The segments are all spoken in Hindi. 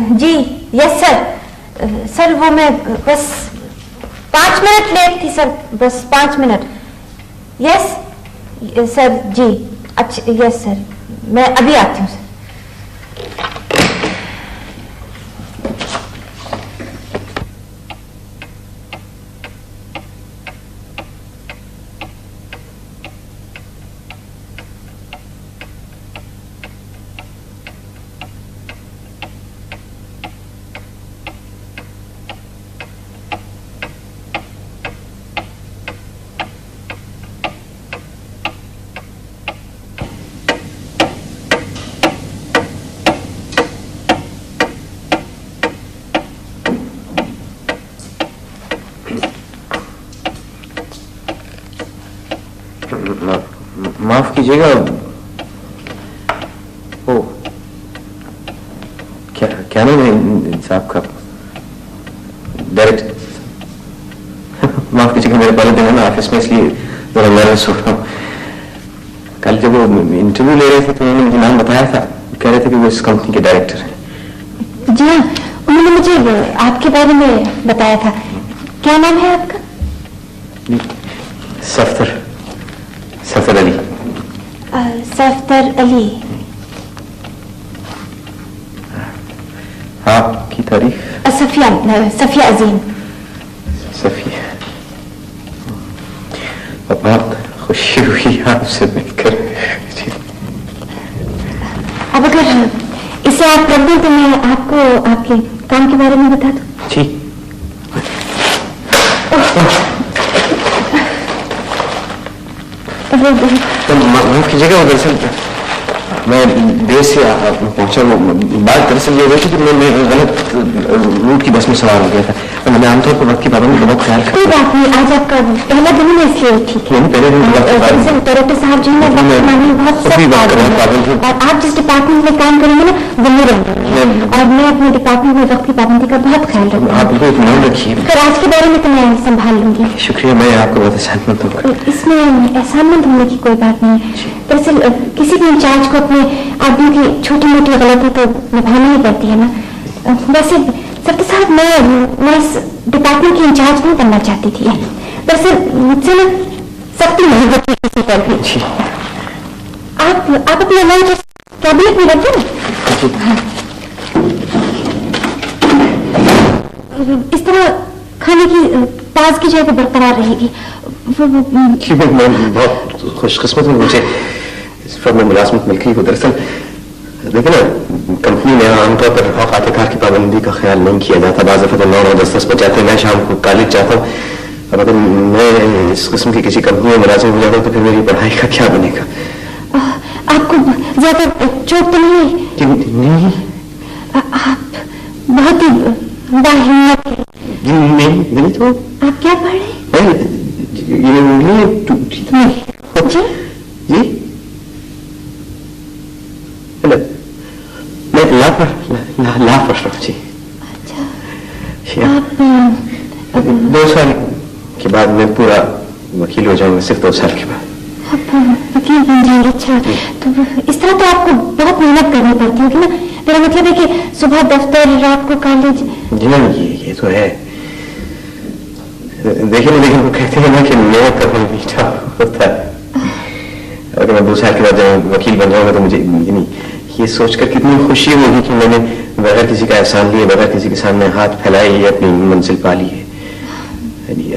जी यस सर। सर वो मैं बस 5 मिनट लेट थी सर, बस 5 मिनट। यस सर जी। अच्छा यस सर, मैं अभी आती हूँ सर। माफ कीजिएगा। ओ क्या नाम है साहब का? डायरेक्ट माफ कीजिएगा, मेरे पहले दिन है ना ऑफिस में, इसलिए थोड़ा नर्वस हो रहा हूँ। कल जब वो इंटरव्यू ले रहे थे तो उन्होंने मुझे नाम बताया था, कह रहे थे कि वो इस कंपनी के डायरेक्टर हैं। जी हाँ, उन्होंने मुझे आपके बारे में बताया था। क्या नाम है आपका? सफदर अली। सफदर अली। आपकी तारीफ? सफिया अजीम। सफिया, बहुत खुशी हुई आपसे मिलकर। अब अगर इसे आप कर दें तो मैं आपको आपके काम के बारे में बता दूं। जी। तो माफ कीजिएगा, वो दरअसल मैं देर से पहुंचा। वो बात दरअसल ये हुई थी कि मैं गलत रूट की बस में सवार हो गया था। तो मैंने आमतौर पर वक्त की पाबंदी का बहुत ख्याल कोई बात नहीं, आज आपका पहला दिन है इसलिए ठीक है। पहले दिन डायरेक्टर साहब जो है और आप जिस डिपार्टमेंट में काम करेंगे ना वही रहेंगे, और मैं अपने डिपार्टमेंट में वक्त की पाबंदी का बहुत ख्याल रखूंगी। आप बिल्कुल ध्यान रखिए। फिर आज के बारे में तो मैं संभाल लूंगी। शुक्रिया, मैं आपको बहुत एहसानमंद हूँ। इसमें एहसानमंद होने की कोई बात नहीं है। दरअसल किसी भी इंचार्ज को अपने आदमी की छोटी मोटी गलती तो निभानी ही पड़ती है ना। वैसे सर साहब मैं इस डिपार्टमेंट की इंचार्ज नहीं बनना चाहती थी। दरअसल मुझसे ना सख्ती नहीं होती किसी पर भी। आप अपने लंच कैबिनेट में रख दो। इस तरह खाने की ताजगी जो है बरकरार रहेगी। मैं बहुत खुशकिस्मत हूँ, मुझे इस फर्म में मुलाजमत मिल गई। दरअसल देखिए ना, कंपनी में आमतौर पर औकात-ए-कार की पाबंदी का ख्याल नहीं किया जाता। बाज़ दफ़ा 9-10 बज जाते हैं। मैं शाम को कॉलेज जाता हूँ। अब अगर मैं इस किस्म की किसी कंपनी में मुलाजिम हो जाता हूँ तो फिर मेरी पढ़ाई का क्या बनेगा? आपको ज्यादा चोट तो नहीं? आप बहुत ही बाहिम्मत हैं। नहीं तो आप क्या पढ़ रहे हैं? जी मैं ला पढ़ रहा हूँ जी। अच्छा, आप 2 साल के बाद मैं पूरा वकील हो जाऊंगा, सिर्फ 2 साल के बाद आप वकील बन जाएंगे। अच्छा, तो इस तरह तो आपको बहुत मेहनत करनी पड़ती होगी ना। मेरा मतलब है कि सुबह दफ्तर, रात को कॉलेज। जी ना, ये तो है। देखिए लेकिन वो कहते हैं ना कि मेहनत का फल मीठा होता है। अगर मैं 2 साल के बाद वकील बन जाऊंगा तो मुझे ये सोचकर कितनी खुशी होगी कि मैंने बगैर किसी का एहसान लिए, बगैर किसी के सामने हाथ फैलाए ही अपनी मंजिल पा ली है।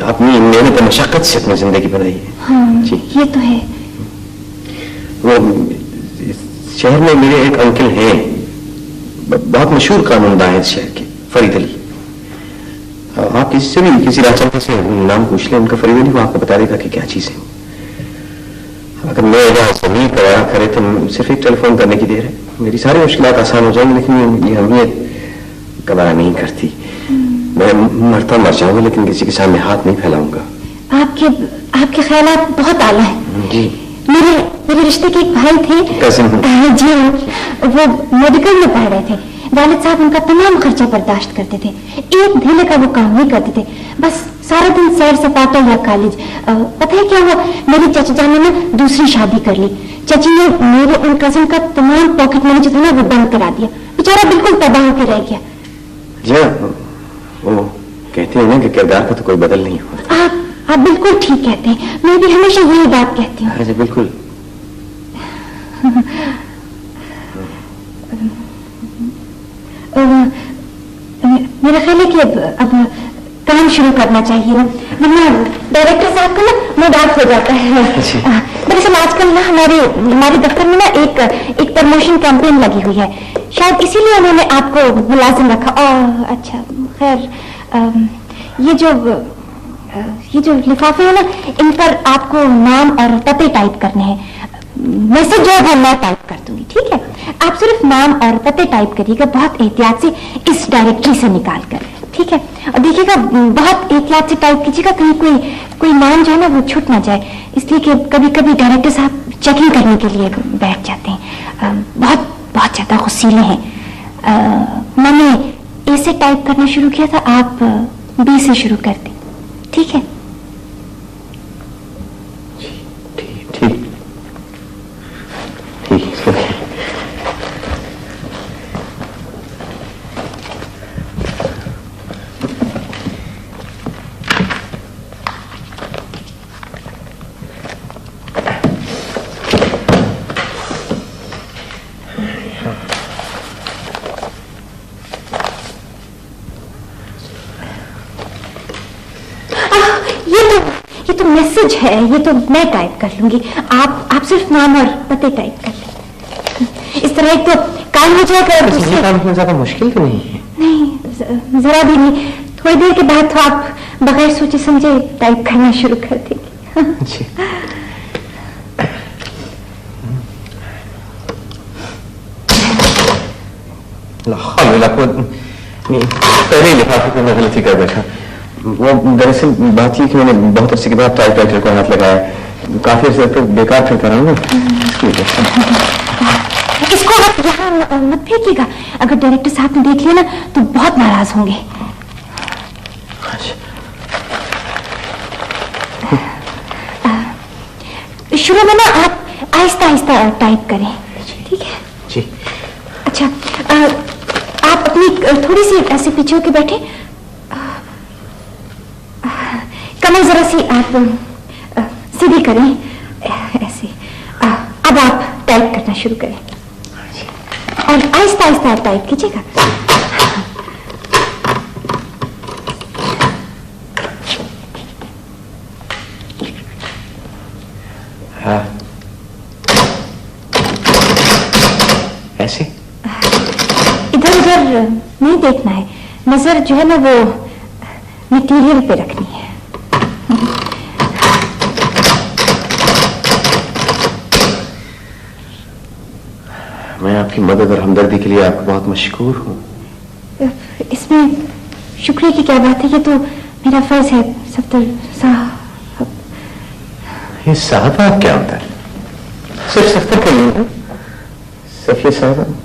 अपनी मेहनत और मशक्कत से अपनी जिंदगी बनाई है। हाँ, जी ये तो है। वो शहर में मेरे एक अंकल हैं, बहुत मशहूर कानूनदान है इस शहर के, फरीद अली। आप किसी से भी किसी राजचंद्र से नाम पूछ लें उनका, फरीद अली, वो आपको बता देगा कि क्या चीज है। अगर मैं जमीन पर आया करे तो सिर्फ एक टेलीफोन करने की देर है, मेरी सारी मुश्किलात आसान हो जाएंगी। लेकिन ये अहमियत गवारा नहीं करती। मैं मरता मर जाऊंगा लेकिन किसी के सामने हाथ नहीं फैलाऊंगा। आपके ख्यालात बहुत आला है जी। मेरे रिश्ते के एक भाई थे, जी, वो मेडिकल में पढ़ रहे थे। वालिद साहब उनका तमाम खर्चा बर्दाश्त करते थे, एक ढीले का वो काम नहीं करते थे। बस सारा दिन सैर सपाटा या कॉलेज। पता है क्या हुआ, मेरी चाचा जान ने ना दूसरी शादी कर ली। चाची ने मेरे उन कजिन का तमाम पॉकेट मनी जो था ना वो बंद करा दिया। बेचारा बिल्कुल तबाह होकर रह गया। जी वो कहते हैं ना कि किरदार का तो कोई बदल नहीं होता। आप बिल्कुल ठीक कहते हैं, मैं भी हमेशा यही बात कहती हूँ। जी बिल्कुल। मेरा ख्याल है कि अब काम शुरू करना चाहिए ना, वरना डायरेक्टर साहब का ना मूड ऑफ हो जाता है। दरअसल आजकल ना हमारे दफ्तर में ना एक प्रमोशन कैंपेन लगी हुई है, शायद इसीलिए उन्होंने आपको मुलाजिम रखा। अच्छा खैर, ये जो लिफाफे है ना, इन पर आपको नाम और पते टाइप करने हैं। मैसेज जो है मैं टाइप कर दूंगी, ठीक है? आप सिर्फ नाम और पते टाइप करिएगा, बहुत एहतियात से इस डायरेक्टरी से निकाल कर, ठीक है? और देखिएगा बहुत एहतियात से टाइप कीजिएगा, कहीं कोई नाम जो है ना वो छूट ना जाए, इसलिए कि कभी कभी डायरेक्टर साहब चेकिंग करने के लिए बैठ जाते हैं। बहुत ज्यादा गुस्सीले हैं। मैंने ए से टाइप करना शुरू किया था, आप बी से शुरू कर दें, ठीक है? ये तो मैसेज है, ये तो मैं टाइप कर लूंगी, आप सिर्फ नाम और पते टाइप कर लें। इस तरह एक तो काम हो जाएगा। ये काम इतना ज्यादा मुश्किल तो नहीं है? नहीं, जरा भी नहीं। थोड़ी देर के बाद तो आप बगैर सोचे समझे टाइप करना शुरू कर देंगे। पहले लिफाफे को मैं गलती कर बैठा। वो दरअसल बात ये कि मैंने बहुत अर्से के बाद टाइपराइटर को हाथ लगाया, काफी अर्से तो बेकार फिर कर रहा हूँ। इसको आप यहाँ मत फेंकिएगा, अगर डायरेक्टर साहब ने देख लिया ना तो बहुत नाराज होंगे। शुरू में ना आप आहिस्ता आहिस्ता टाइप करें, ठीक है? जी। अच्छा, आप अपनी थोड़ी सी ऐसे पीछे होके बैठे, कमर जरा सी आप सीधी करें ऐसे। अब आप टाइप करना शुरू करें और आहिस्ता आहिस्ता आप टाइप कीजिएगा। हाँ, ऐसे इधर उधर नहीं देखना है, नजर जो है ना वो मटेरियल पे रखनी है। मैं आपकी मदद और हमदर्दी के लिए आपको बहुत मशकूर हूँ। इसमें शुक्रिया की क्या बात है, ये तो मेरा फर्ज है। सफ्तर साहब। ये साहब आप क्या होता है? सिर्फ सफ्तर के लिए सफिया साहब।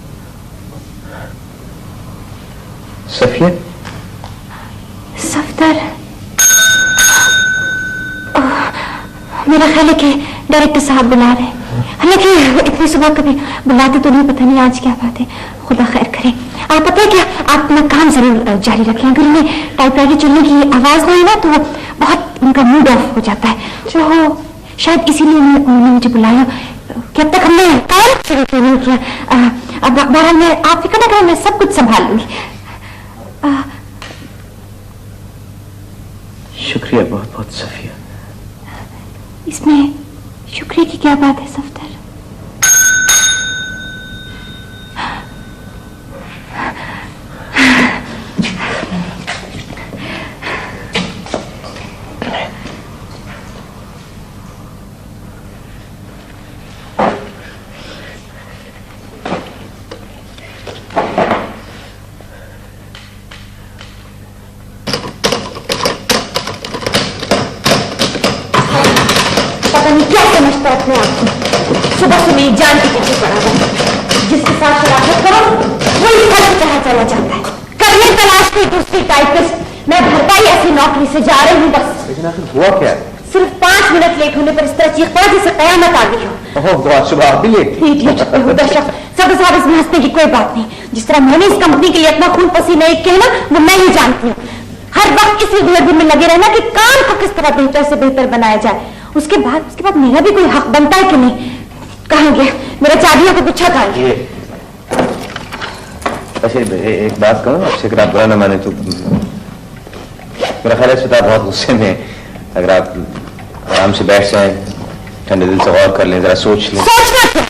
सफिया सफ्तर, मेरा ख्याल है कि डायरेक्टर साहब बुला रहे हैं। हालांकि इतनी सुबह कभी बुलाते तो नहीं, पता नहीं आज क्या बात है। खुदा खैर करे। आप पता है क्या, आप अपना काम जरूर जारी रखें। अगर उन्हें टाइपराइटर चलने की आवाज नहीं ना तो बहुत उनका मूड ऑफ हो जाता है। जो शायद इसीलिए उन्होंने मुझे बुलाया कि अब तक हमने काम शुरू नहीं किया। अब बहरहाल मैं, आप फिक्र ना करें, मैं सब कुछ संभाल लूंगी। शुक्रिया बहुत बहुत सफिया। इसमें शुक्रिया की क्या बात है सफ्तर? अपने आप को सुबह से मेरी जान के पीछे पड़ा हुआ, जिसके साथ शराफत करो वही घर से कहा चला जाता है। करने तलाश की दूसरी टाइपिस्ट, मैं भरपाई ऐसी नौकरी से जा रही हूँ बस। लेकिन आखिर हुआ क्या? सिर्फ 5 मिनट लेट होने पर इस तरह चीखता जैसे कयामत आ गई हो। सुबह आप भी लेट? इडियट, बेहुदा शख्स, सब साहब इसमें हंसने की कोई बात नहीं। जिस तरह मैंने इस कंपनी के लिए अपना खून पसीना एक किया ना, वो मैं ही जानती हूँ। हर वक्त इसी धुएं में लगे रहना कि काम को किस तरह बेहतर से बेहतर बनाया जाए। उसके बाद मेरा भी कोई हक बनता है कि नहीं? कहाँ गया मेरा चाबियों का गुच्छा? कहाँ गया? अच्छा एक बात कहूँ आपसे, अगर आप बुरा न माने तो मेरा ख्याल है श्वेता बहुत गुस्से में। अगर आप आराम से बैठ जाएं, ठंडे दिल से गौर कर लें, जरा सोच लें। सोचना क्या?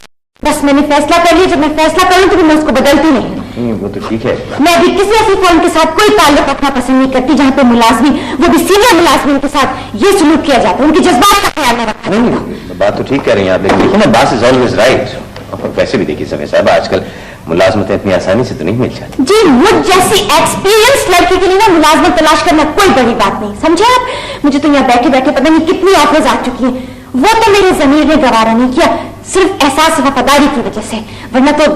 बस मैंने फैसला कर लिया। जब मैं फैसला कर लूं तो मैं उसको बदलती नहीं। वो तो ठीक है। मैं अभी किसी ऐसी फर्म के साथ कोई ताल्लुक रखना पसंद नहीं करती जहाँ पे मुलाजमी, वो भी सीनियर मुलाजमीन के साथ ये सलूक किया जाता है, उनके जज्बात का ख्याल न रखा। नहीं, बात तो ठीक कह रही हैं आप, लेकिन देखिए ना, बात इज ऑलवेज राइट। और वैसे भी देखिए समय साहब, आजकल मुलाजमतें इतनी आसानी से तो नहीं मिल जाती। जी, मुझ जैसी एक्सपीरियंस लड़की के लिए ना मुलाजमत तलाश करना कोई बड़ी बात नहीं, समझे आप? मुझे तो यहाँ बैठे बैठे पता नहीं कितनी ऑफर्स आ चुकी हैं। वो तो मेरे जमीर ने गवारा नहीं किया, सिर्फ एहसास वफादारी की वजह से, वरना तो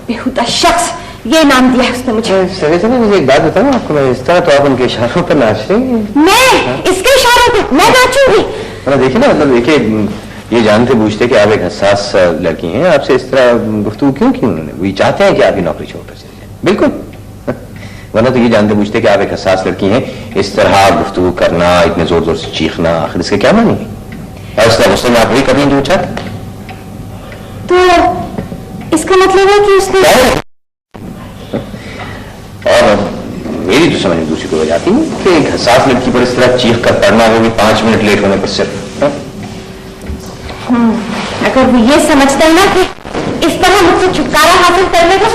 बेहुदा शख्स ये नाम दिया है उसने मुझे। मुझे एक बात बताऊं आपको, मैं इस तरह तो आप उनके इशारों पर नाच रही हैं। मैं इसके इशारों पे मैं नाचूंगी? देखिए ना, मतलब देखिए, ये जानते बूझते कि आप एक हसास लड़की हैं, आपसे इस तरह गुफ्तगू क्यों की उन्होंने? वो चाहते हैं कि आपकी नौकरी छोड़कर चले जाए, बिल्कुल। वरना तो ये जानते बूझते कि आप एक हसास लड़की हैं, इस तरह गुफ्तगू करना, इतने जोर जोर से चीखना, आखिर इसके क्या मानी? और उसका गुस्से में आप वही कर लेंगे जो चाहते। तो इसका मतलब है कि उसने, और मेरी तो समझ में दूसरी कोई जाती नहीं कि एक हसास लड़की पर इस तरह चीख कर पड़ना, वो भी 5 मिनट लेट होने पर सिर्फ। अगर वो ये समझता है ना कि इस तरह मुझसे छुटकारा हासिल कर लेगा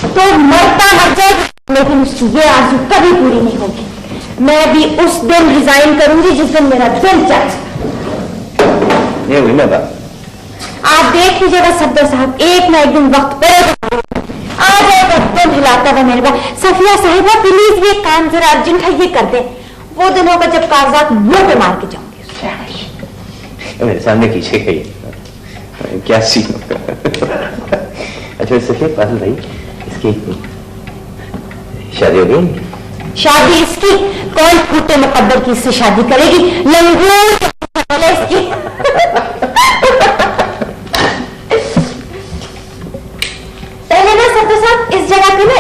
तो मरता मर जाएगा, लेकिन उसकी ये आरज़ू कभी पूरी नहीं होगी। मैं भी उस दिन रिजाइन करूंगी जिस दिन मेरा दिल चाहे। ये हुई ना बात। आप देख लीजिएगा सफदर साहब, एक ना एक दिन वक्त पे आ जाएगा, दिल हिलाता हुआ मेरे पास। सफिया साहिबा प्लीज ये काम जरा अर्जेंट है, ये कर दे। वो दिन होगा जब कागजात मुंह पे मार के जाऊंगी। मेरे सामने खींचे गई क्या सीन। अच्छा सफिया पास भाई, इसकी शादी हो गई? शादी इसकी? कौन फूटे मुकद्दर की इससे शादी करेगी? लंगूर इसकी। पहले ना सफदर साहब, इस जगह पे ना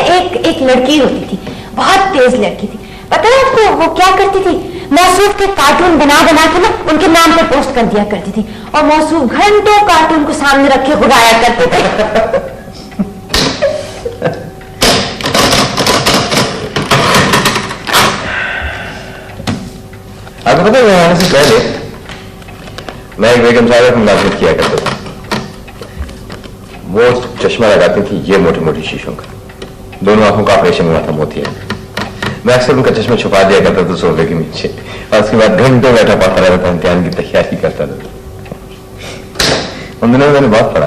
एक लड़की होती थी, बहुत तेज लड़की थी। पता है आपको वो क्या करती थी? मौसूफ के कार्टून बना बना के ना उनके नाम पे पोस्ट कर दिया करती थी, और मौसूफ घंटों कार्टून को सामने रखे गुड़ाया करते थे। आपको पता है, मैं आने से पहले मैं एक बेगम साहब को मुलाजिमत किया करता था। वो चश्मा लगाती थी ये मोटी मोटी शीशों का, दोनों आंखों का ऑपरेशन हुआ था मोतिया। मैं अक्सर उनका चश्मा छुपा दिया करता था सोफे के नीचे, और उसके बाद घंटों बैठा पढ़ता रहता था, इम्तिहान की तैयारी करता था। उन दिनों में मैंने बहुत पढ़ा।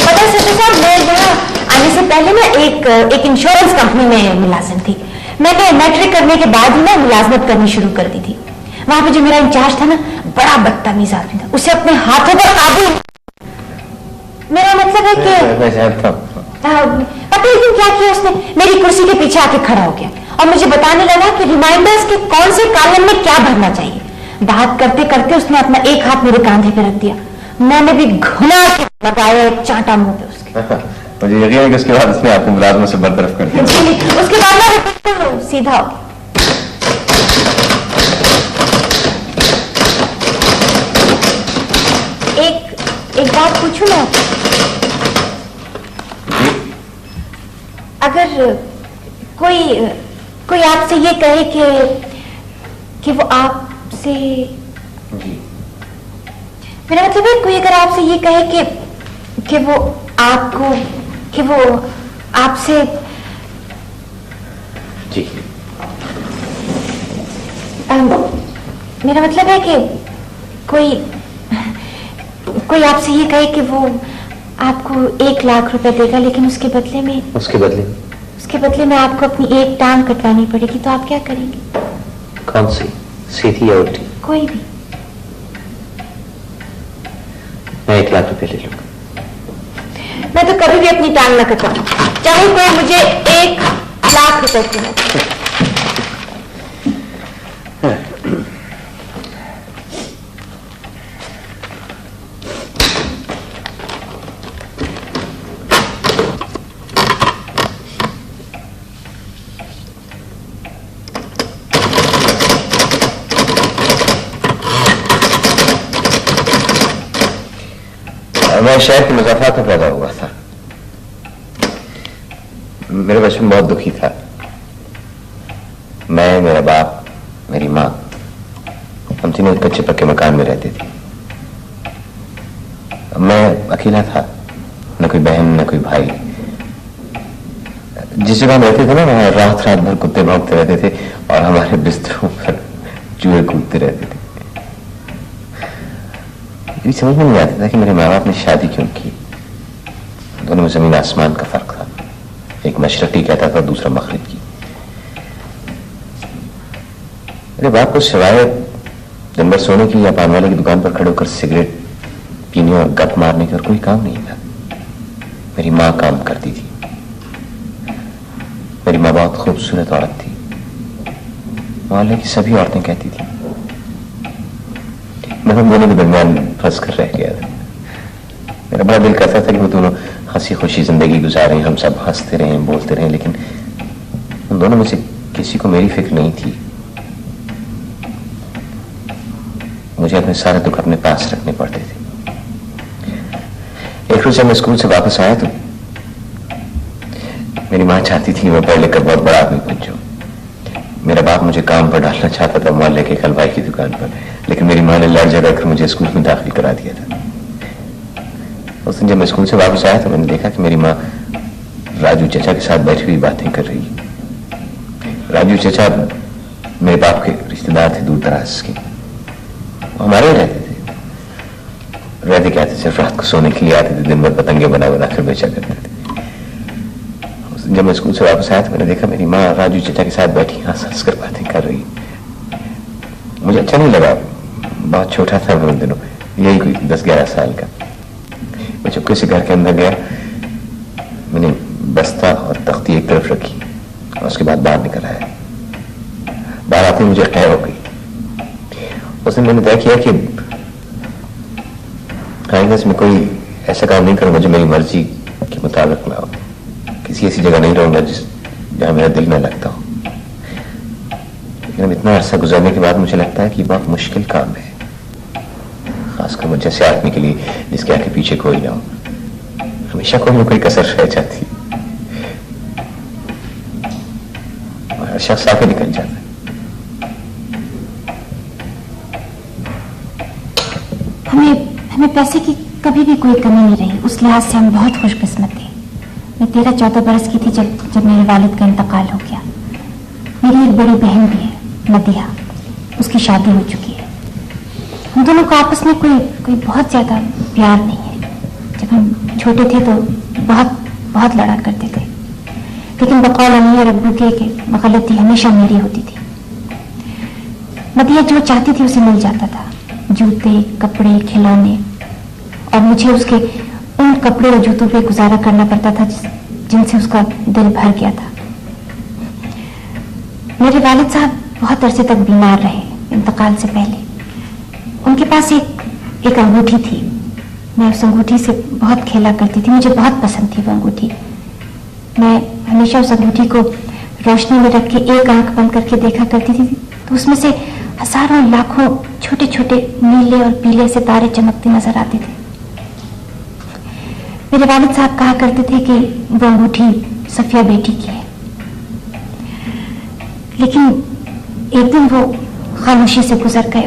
पता है सर साहब, मैं यहाँ आने से पहले ना एक इंश्योरेंस कंपनी में मुलाजिम थी। मैंने मैट्रिक करने के बाद ही ना मुलाजमत करनी शुरू कर दी थी। वहां पे जो मेरा इंचार्ज था ना, बड़ा बदतमीज आदमी था, उसे अपने हाथों पर काबू। मेरा मतलब है कि पता है क्या किया उसने? मेरी कुर्सी के पीछे आके खड़ा हो गया और मुझे बताने लगा कि रिमाइंडर्स के कौन से कॉलम में क्या भरना चाहिए। बात करते करते उसने अपना एक हाथ मेरे कांधे पे रख दिया। मैंने भी घुना के लगाया एक चांटा मुंह पे उसके। मुझे यकीन है कि उसके बाद उसने आपको मुलाजमत से बरतरफ कर दिया। उसके बाद ना सीधा एक बात पूछूं मैं, अगर कोई आपसे ये कहे कि वो आपसे, मेरा मतलब है कोई अगर आपसे ये कहे कि वो आपसे जी, मेरा मतलब है कि कोई आपसे ये कहे कि वो आपको 1 लाख रुपए देगा, लेकिन उसके बदले में आपको अपनी एक टांग कटवानी पड़ेगी, तो आप क्या करेंगे? कौन सी, सीधी या उल्टी? कोई भी। मैं 1 लाख रुपए ले लूंगा। मैं तो कभी भी अपनी टांग न कटवाऊं, चाहे कोई मुझे 1 लाख रुपए दे। मैं शहर के मुज़फ्फराबाद में पैदा हुआ था। मेरा बचपन बहुत दुखी था। मैं, मेरा बाप, मेरी माँ, हम तीनों एक कच्चे पक्के मकान में रहते थे। मैं अकेला था, न कोई बहन न कोई भाई। जिस जगह रहते थे ना, वहां रात रात भर कुत्ते भौंकते रहते थे और हमारे बिस्तरों पर चूहे कूदते रहते थे। ये समझ में नहीं आता था कि मेरे माँ बाप ने शादी क्यों की। दोनों में जमीन आसमान का फर्क था। एक मशरकी कहता था, दूसरा मगरिब की। मेरे बाप को सिवाय दिन भर सोने की या पान वाले की दुकान पर खड़े होकर सिगरेट पीने और गप मारने का और कोई काम नहीं था। मेरी माँ काम करती थी। मेरी माँ बहुत खूबसूरत औरत थी। मोहल्ले की सभी औरतें कहती थी। मैं उन दोनों के दरमियान फंस कर रह गया था। मेरा बड़ा दिल करता था कि वो दोनों हंसी खुशी जिंदगी गुजारें, हम सब हंसते रहें, बोलते रहें, लेकिन उन दोनों में से किसी को मेरी फिक्र नहीं थी। मुझे अपने सारे दुख अपने पास रखने पड़ते थे। एक रोज जब मैं स्कूल से वापस आया तो मेरी माँ चाहती थी मैं पढ़ लिखकर बहुत बड़ा आदमी बन जाऊं। मेरा बाप मुझे काम पर डालना चाहता था मोहल्ले के हलवाई की दुकान पर, लेकिन मेरी माँ ने लड़ झगड़ कर मुझे स्कूल में दाखिल करा दिया था। उस दिन जब मैं स्कूल से वापस आया तो मैंने देखा कि मेरी माँ राजू चचा के साथ बैठी हुई बातें कर रही है। राजू चचा मेरे बाप के रिश्तेदार थे, दूर दराज के। हमारे रहते थे। रहते क्या थे, सिर्फ रात को सोने के लिए आते थे, दिन भर पतंगे बना बना कर बेचा करते थे। जब मैं स्कूल से वापस आया तो मैंने देखा मेरी माँ राजू चचा के साथ बैठी हंस हंस कर बातें कर रही। मुझे अच्छा नहीं लगा। बहुत छोटा था मैं उन दिनों, यही कोई 10-11 साल का। मैं चुपके से घर के अंदर गया। मैंने बस्ता और तख्ती एक तरफ रखी और उसके बाद बाहर निकल आया। बाहर आते मुझे खैर हो गई। उसने मैंने तय किया कि आइंदा में कोई ऐसा काम नहीं करूंगा जो मेरी मर्जी के मुताबिक ना हो। किसी ऐसी जगह नहीं रहूंगा जहां मेरा दिल न लगता हो। लेकिन इतना अरसा गुजरने के बाद मुझे लगता है कि बहुत मुश्किल काम है, खासकर मुझे जैसे आदमी के लिए जिसके आगे पीछे कोई ना हो। हमेशा कोई ना कोई कसर रह जाती और हर शख्स आके निकल जाता है। हमें पैसे की कभी भी कोई कमी नहीं रही। उस लिहाज से हम बहुत खुशकिस्मत थे। मैं 13-14 बरस की थी जब मेरे वालिद का इंतकाल हो गया। मेरी एक बड़ी बहन भी है, मदिहा। उसकी शादी हो चुकी है। हम दोनों को आपस में कोई बहुत ज्यादा प्यार नहीं है। जब हम छोटे थे तो बहुत बहुत लड़ा करते थे, लेकिन बकौल अम्मी और अब्बू के गलती हमेशा मेरी होती थी। मदिहा जो चाहती थी उसे मिल जाता था, जूते, कपड़े, खिलौने, और मुझे उसके उन कपड़े और जूतों पे गुजारा करना पड़ता था जिनसे उसका दिल भर गया था। मेरे वालिद साहब बहुत अरसे तक बीमार रहे इंतकाल से पहले। उनके पास एक अंगूठी थी। मैं उस अंगूठी से बहुत खेला करती थी। मुझे बहुत पसंद थी वो अंगूठी। मैं हमेशा उस अंगूठी को रोशनी में रख के एक आंख बंद करके देखा करती थी, तो उसमें से हजारों लाखों छोटे छोटे नीले और पीले सितारे चमकते नजर आते थे। मेरे वालिद साहब कहा करते थे कि वो अंगूठी सफिया बेटी की है, लेकिन एक दिन वो खामोशी से गुजर गए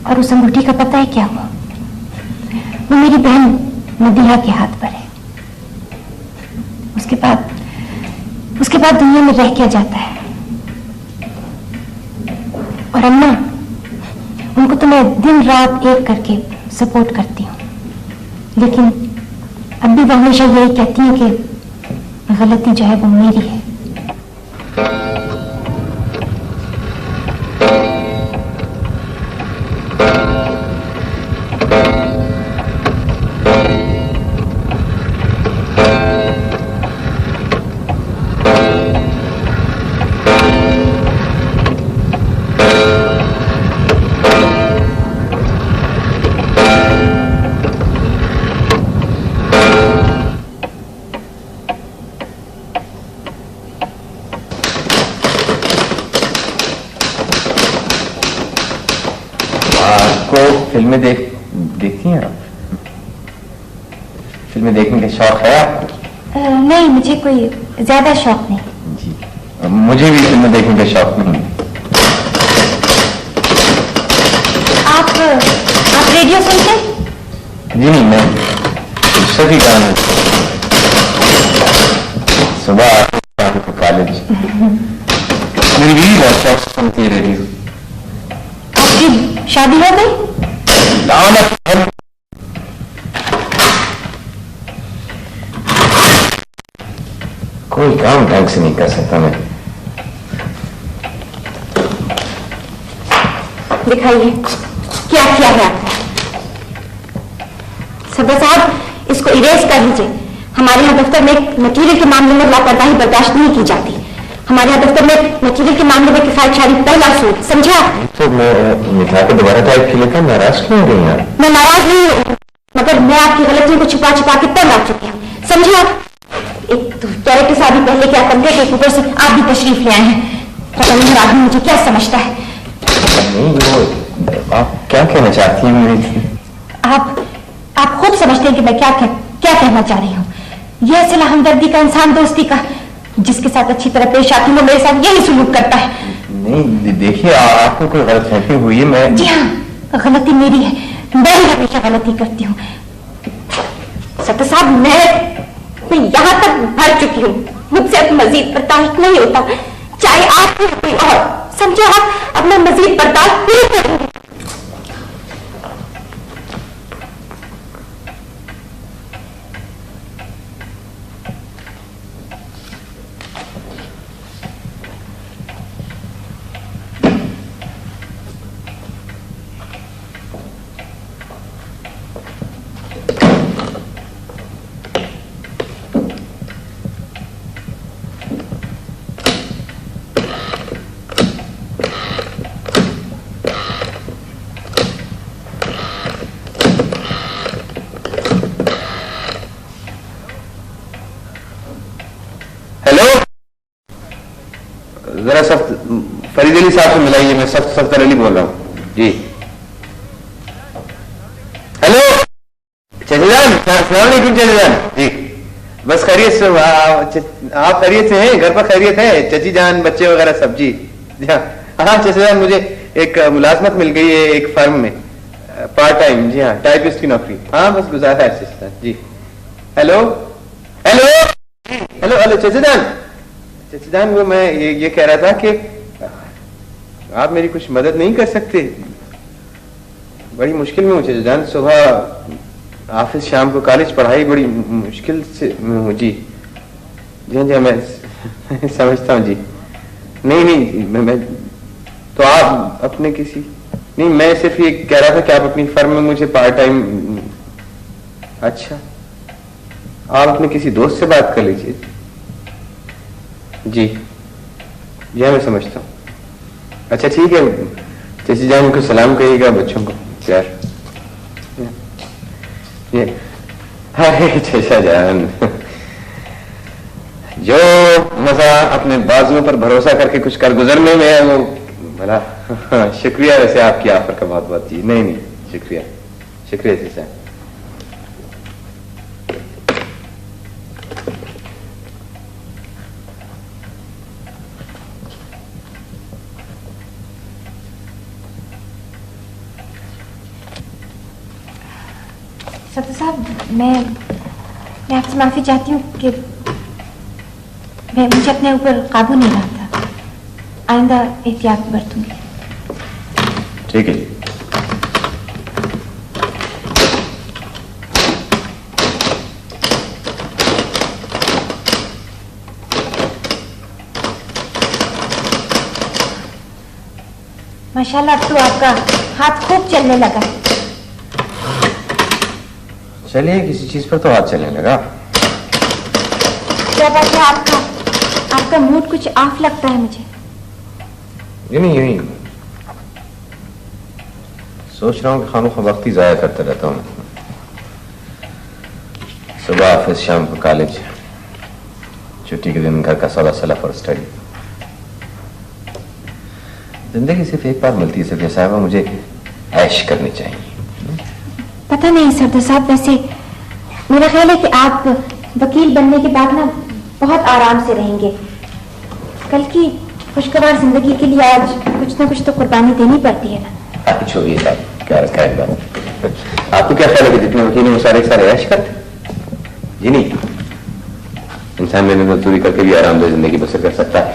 और उस अंगूठी का पता है क्या हुआ? वो मेरी बहन मदिहा के हाथ पर है। उसके बाद दुनिया में रह क्या जाता है? और अम्मा, उनको तो मैं दिन रात एक करके सपोर्ट करती हूँ, लेकिन अब भी वो हमेशा यही कहती है कि गलती जो है वो मेरी है। फिल्में देखती हैं आप? फिल्में देखने का शौक है आपको? नहीं, मुझे कोई ज्यादा शौक नहीं। जी, मुझे भी फिल्में देखने का शौक नहीं। आप रेडियो सुनते? जी नहीं, मैं सभी गाने सुबह शाम को कॉलेज। मेरी बीवी बहुत शौक से सुनती है रेडियो। आपकी शादी हो गई? कोई काम ढंग से नहीं कर सकता मैं। दिखाइए क्या किया है आपने। सदर साहब, इसको इरेज कर लीजिए। हमारे यहाँ दफ्तर में मटीरियल के मामले में लापरवाही बर्दाश्त नहीं की जाती। हमारे यहाँ दफ्तर में मटीरियल के मामले में किफायतशारी पहला सूट, समझा? तो मैं मिठा के दोबारा टाइप के लेकर नाराज क्यों हो गई यार? मैं नाराज नहीं हूँ, मगर मैं आपकी गलतियों को छुपा छुपा के तंग आ चुकी हूँ, समझा? एक तो डायरेक्टर साहब भी पहले क्या कमरे के ऊपर से आप भी तशरीफ ले आए हैं। पता नहीं आदमी मुझे क्या समझता है। नहीं, वो आप क्या कहना चाहती हैं मेरी? आप खुद समझते हैं कि मैं क्या कहना चाह रही हूँ। यह सिला हमदर्दी का, इंसान दोस्ती का। जिसके साथ अच्छी तरह पेश आती हूँ मेरे साथ यही सुलूक करता है। नहीं देखिए, आपको कोई गलतफहमी हुई है। मैं जी हाँ, गलती मेरी है। मैं ही हमेशा गलती करती हूँ। सत्य साहब, मैं यहाँ तक भर चुकी हूँ। मुझसे अब मजीद बर्दाश्त नहीं होता, चाहे आप कोई और। समझो आप, अब मैं मजीद बर्दाश्त नहीं करूंगी। जरा सख्त फरीद अली साहब से मिलाइए। मैं सख्त अली बोल रहा हूँ जी। हेलो चचेजान, सलामुअलैकुम चचेजान जी। बस खैरियत से, आप खैरियत से हैं? घर पर खैरियत है? चची जान, बच्चे वगैरह सब? जी हाँ चचेजान, मुझे एक मुलाजमत मिल गई है एक फर्म में, पार्ट टाइम। जी हाँ, टाइपिस्ट की नौकरी। हाँ बस गुजारा है चचेजान जी। हेलो हेलो हेलो हेलो चचेजान। चचेजान, वो मैं ये कह रहा था कि आप मेरी कुछ मदद नहीं कर सकते? बड़ी मुश्किल में हूँ चचेजान। सुबह ऑफिस, शाम को कॉलेज, पढ़ाई बड़ी मुश्किल से हूँ जी। जी हाँ मैं समझता हूँ जी। नहीं मैं तो आप अपने किसी नहीं, मैं सिर्फ ये कह रहा था कि आप अपनी फर्म में मुझे पार्ट टाइम। अच्छा, आप अपने किसी दोस्त से बात कर लीजिए। जी जी मैं समझता हूँ। अच्छा ठीक है, चची जान को सलाम कहिएगा, बच्चों को प्यार। ये हाय चचा जान, जो मजा अपने बाजुओं पर भरोसा करके कुछ कर गुजरने में है वो भला। शुक्रिया वैसे आपकी ऑफर का बहुत बहुत जी। नहीं शुक्रिया शुक्रिया चचा। सत्य साहब, मैं आपसे माफी चाहती हूँ कि मुझे अपने ऊपर काबू नहीं रहा था। आइंदा एहतियात बरतूंगी। ठीक है। माशाल्लाह, अब तो आपका हाथ खूब चलने लगा। चलिए, किसी चीज पर तो हाथ चलने लगा। क्या बात है, आपका मूड कुछ ऑफ लगता है मुझे। ये नहीं सोच रहा हूँ कि खामोखा वक्त ही जाया करता रहता हूँ। सुबह ऑफिस, शाम को कॉलेज, छुट्टी के दिन घर का सौदा सलाह और स्टडी। जिंदगी सिर्फ एक बार मिलती है सफिया साहबा, मुझे ऐश करनी चाहिए। पता नहीं सरदार साहब, वैसे मेरा ख्याल है कि आप वकील बनने के बाद ना बहुत आराम से रहेंगे। कल की खुशगवार जिंदगी के लिए आज कुछ ना कुछ तो कुर्बानी देनी पड़ती है ना। छोड़िए साहब, क्या रखा है बात। आपको क्या ख्याल है कि जितने वकील हैं वो सारे ऐश करते? जी नहीं, इंसान मेहनत मजदूरी करके भी आरामदेह जिंदगी बसर कर सकता है।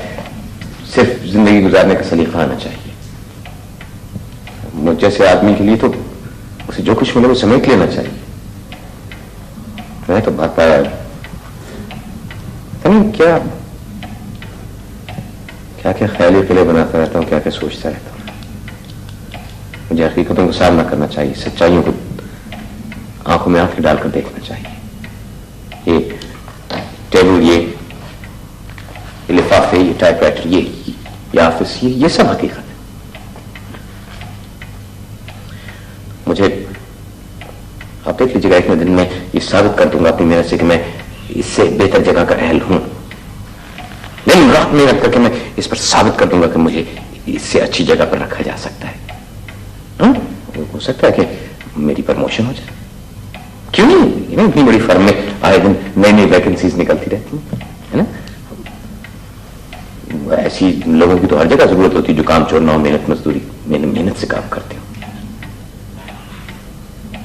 सिर्फ जिंदगी गुजारने का सलीका आना चाहिए। मुझ जैसे आदमी के लिए तो उसे जो कुछ मिले वो समेट लेना चाहिए। मैं तो बात पाया क्या क्या क्या ख्याली किले बनाता रहता हूँ, क्या क्या सोचता रहता हूँ। मुझे हकीकतों का सामना करना चाहिए, सच्चाइयों को आंखों में आंखें डालकर देखना चाहिए। ये टेबल, ये लिफाफे, ये टाइपराइटर, ये ऑफिस, ये सब हकीकत है। मुझे आप देख लीजिएगा, एक दिन में ये साबित कर दूंगा अपनी मेहनत से कि मैं इससे बेहतर जगह का अहल हूं। दिन रात मेहनत करके मैं इस पर साबित कर दूंगा कि मुझे इससे अच्छी जगह पर रखा जा सकता है। हो सकता है कि मेरी प्रमोशन हो जाए, क्यों नहीं? इतनी बड़ी फर्म में आए दिन नई नई वैकेंसीज निकलती रहती है ना। ऐसी लोगों की तो हर जगह जरूरत होती है जो काम छोड़ना हो, मेहनत मजदूरी मेहनत से काम करते हो।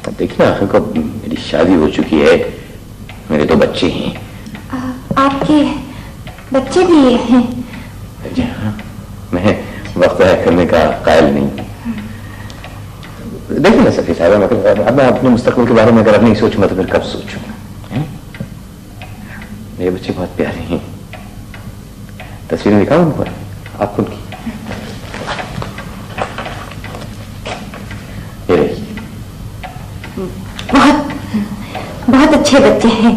अब देखिए आखिर को मेरी शादी हो चुकी है, मेरे 2 बच्चे हैं। आपके बच्चे भी हैं? जी हाँ, मैं वक्त ज़ाया करने का कायल नहीं। देखिए ना सफी साहब, मतलब अब मैं अपने मुस्तकबिल के बारे में अगर अब नहीं सोचूंगा तो फिर कब सोचूंगा? मेरे बच्चे बहुत प्यारे हैं। तस्वीरें दिखाऊं उनको, आपको उनकी? ये रही। बहुत अच्छे बच्चे हैं।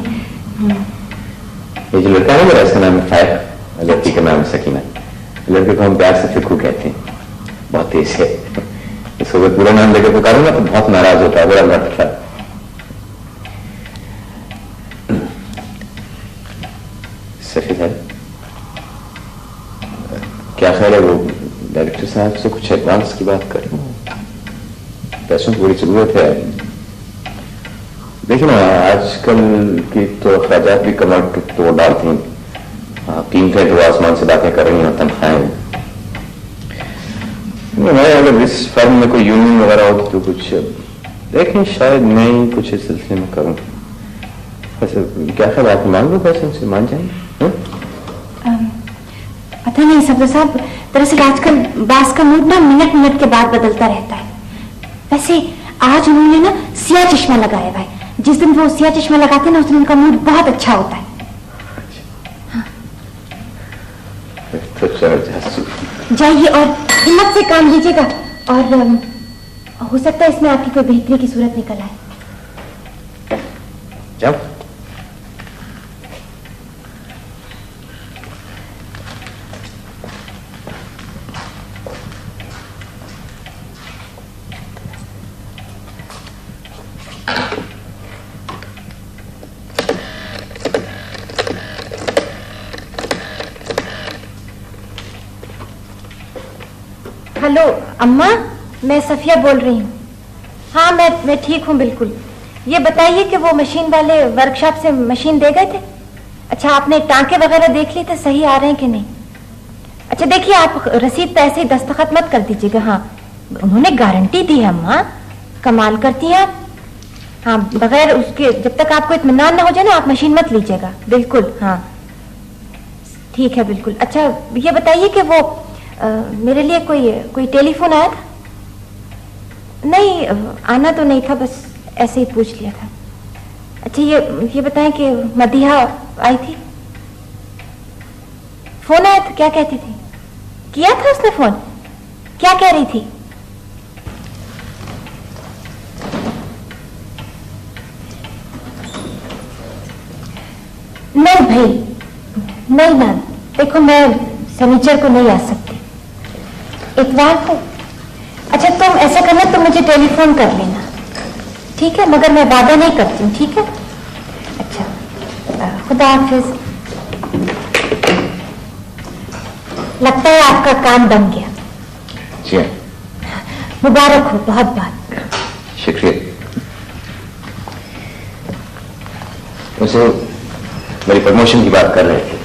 ये जो लड़का है मेरा, इसका नाम है फायर, लड़की का नाम है सकीना। लड़के को हम प्यार से फिक्रू कहते हैं, बहुत तेज है। इसको अगर पूरा नाम लेकर पुकारूंगा तो बहुत नाराज होता है, बड़ा लड़का। सफी है, क्या ख्याल है वो डायरेक्टर साहब से कुछ एडवांस की बात करें? पैसों की बड़ी जरूरत है। देखिए ना, आजकल की तो अखराजात भी कमर तोड़ डालती हैं। कीमतें तो आसमान से बातें कर रही हैं, तनख्वाहें। मैं अगर इस फर्म में कोई यूनियन वगैरह होती तो कुछ देखें, शायद मैं ही कुछ इस सिलसिले में करूं। वैसे क्या ख्याल, आप मांग लो पैसे, उनसे मान जाएंगे? पता नहीं सब्ज़ साहब, दरअसल आजकल बास का मूड ना मिनट के बाद बदलता रहता है। वैसे आज उन्होंने ना सियाह चश्मा लगाया हुआ है। जिस दिन वो सियाह चश्मा लगाते हैं ना, उस दिन उनका मूड बहुत अच्छा होता है। हाँ। तो जाइए और हिम्मत से काम लीजिएगा, और हो सकता है इसमें आपकी कोई बेहतरी की सूरत निकल आए। जाओ। हेलो अम्मा, मैं सफिया बोल रही हूँ। हाँ, मैं ठीक हूँ बिल्कुल। ये बताइए कि वो मशीन वाले वर्कशॉप से मशीन दे गए थे? अच्छा, आपने टांके वगैरह देख लिए थे, सही आ रहे हैं कि नहीं? अच्छा देखिए, आप रसीद पे ऐसे ही दस्तखत मत कर दीजिएगा। हाँ, उन्होंने गारंटी दी है अम्मा, कमाल करती हैं आप। हाँ, बगैर उसके जब तक आपको इत्मीनान ना हो जाए ना, आप मशीन मत लीजिएगा। बिल्कुल, हाँ ठीक है, बिल्कुल। अच्छा ये बताइए कि वो मेरे लिए कोई टेलीफोन आया था? नहीं, आना तो नहीं था, बस ऐसे ही पूछ लिया था। अच्छा ये बताएं कि मदीहा आई थी? फोन आया था, क्या कहती थी? किया था उसने फोन? क्या कह रही थी? नहीं भाई, नहीं ना, देखो मैं सनीचर को नहीं आ सकती, इतवार को। अच्छा तुम ऐसा करना, तुम मुझे टेलीफोन कर लेना, ठीक है? मगर मैं वादा नहीं करती हूँ, ठीक है? अच्छा, खुदा हाफिज। लगता है आपका काम बन गया। जी मुबारक हो, बहुत बहुत शुक्रिया। मुझसे मेरी प्रमोशन की बात कर रहे थे।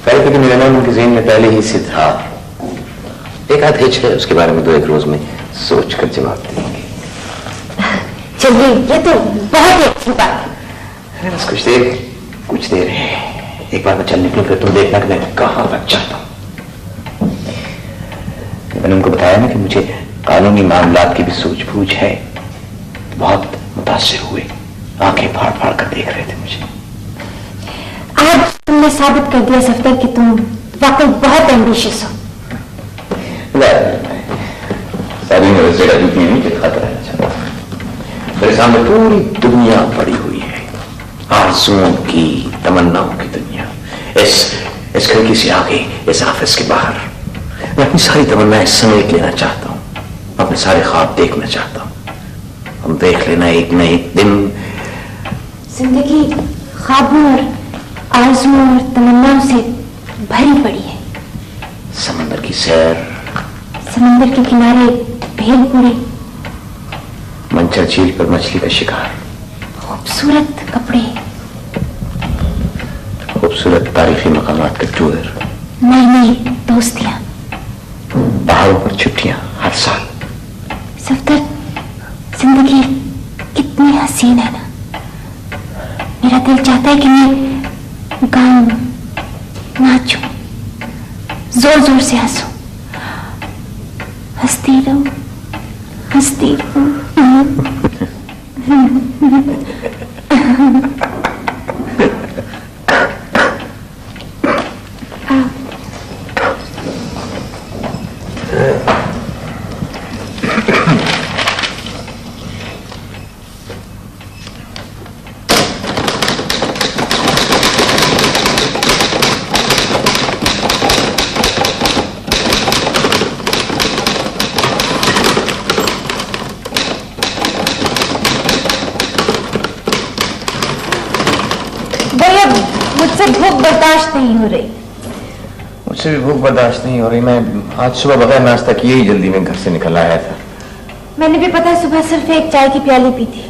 पहले कि मेरा नाम उनके ज़हन में पहले ही से था। एक आध हिच है, उसके बारे में 2-1 रोज में सोच कर जवाब देंगे। चलिए, ये तो बहुत ही अच्छी बात है। बस कुछ देर है। एक बार मैं चल निकलूं, फिर तुम देखना कि मैं कहाँ लग जाता हूँ। मैंने उनको बताया ना कि मुझे कानूनी मामलात की भी सूझबूझ है। बहुत मुतासिर हुए, आंखें फाड़ फाड़ कर देख रहे थे मुझे। आज तुमने साबित कर दिया सफदर कि तुम वाकई बहुत एम्बिशियस हो। सारी मेरे जगह जीतने नहीं दिखाता रहना चाहता। मेरे सामने पूरी दुनिया पड़ी हुई है, आरज़ुओं की, तमन्नाओं की दुनिया। इस खिड़की से आगे, इस ऑफिस के बाहर मैं अपनी सारी तमन्नाएं समेट लेना चाहता हूँ, अपने सारे ख्वाब देखना चाहता हूँ। हम देख लेना एक न एक दिन जिंदगी ख्वाबों और आरज़ुओं और तमन्नाओं से भरी पड़ी है। समंदर की सैर, समंदर के किनारे भेलपुरी, मंचर झील पर मछली का शिकार, खूबसूरत कपड़े, खूबसूरत तारीखी मकामात का टूर, नई नई दोस्तियां, पहाड़ों पर छुट्टियां हर साल। सफदर, जिंदगी कितनी हसीन है ना। मेरा दिल चाहता है कि मैं गाऊं, नाचूं, जोर जोर से हंसूं, हंसती रहूं, हंसती रहूं। मुझसे भूख बर्दाश्त नहीं हो रही। मुझसे भी भूख बर्दाश्त नहीं हो रही। मैं आज सुबह बगैर नाश्ता किए ही जल्दी में घर से निकल आया था। मैंने भी पता है सुबह सिर्फ एक चाय की प्याली पी थी।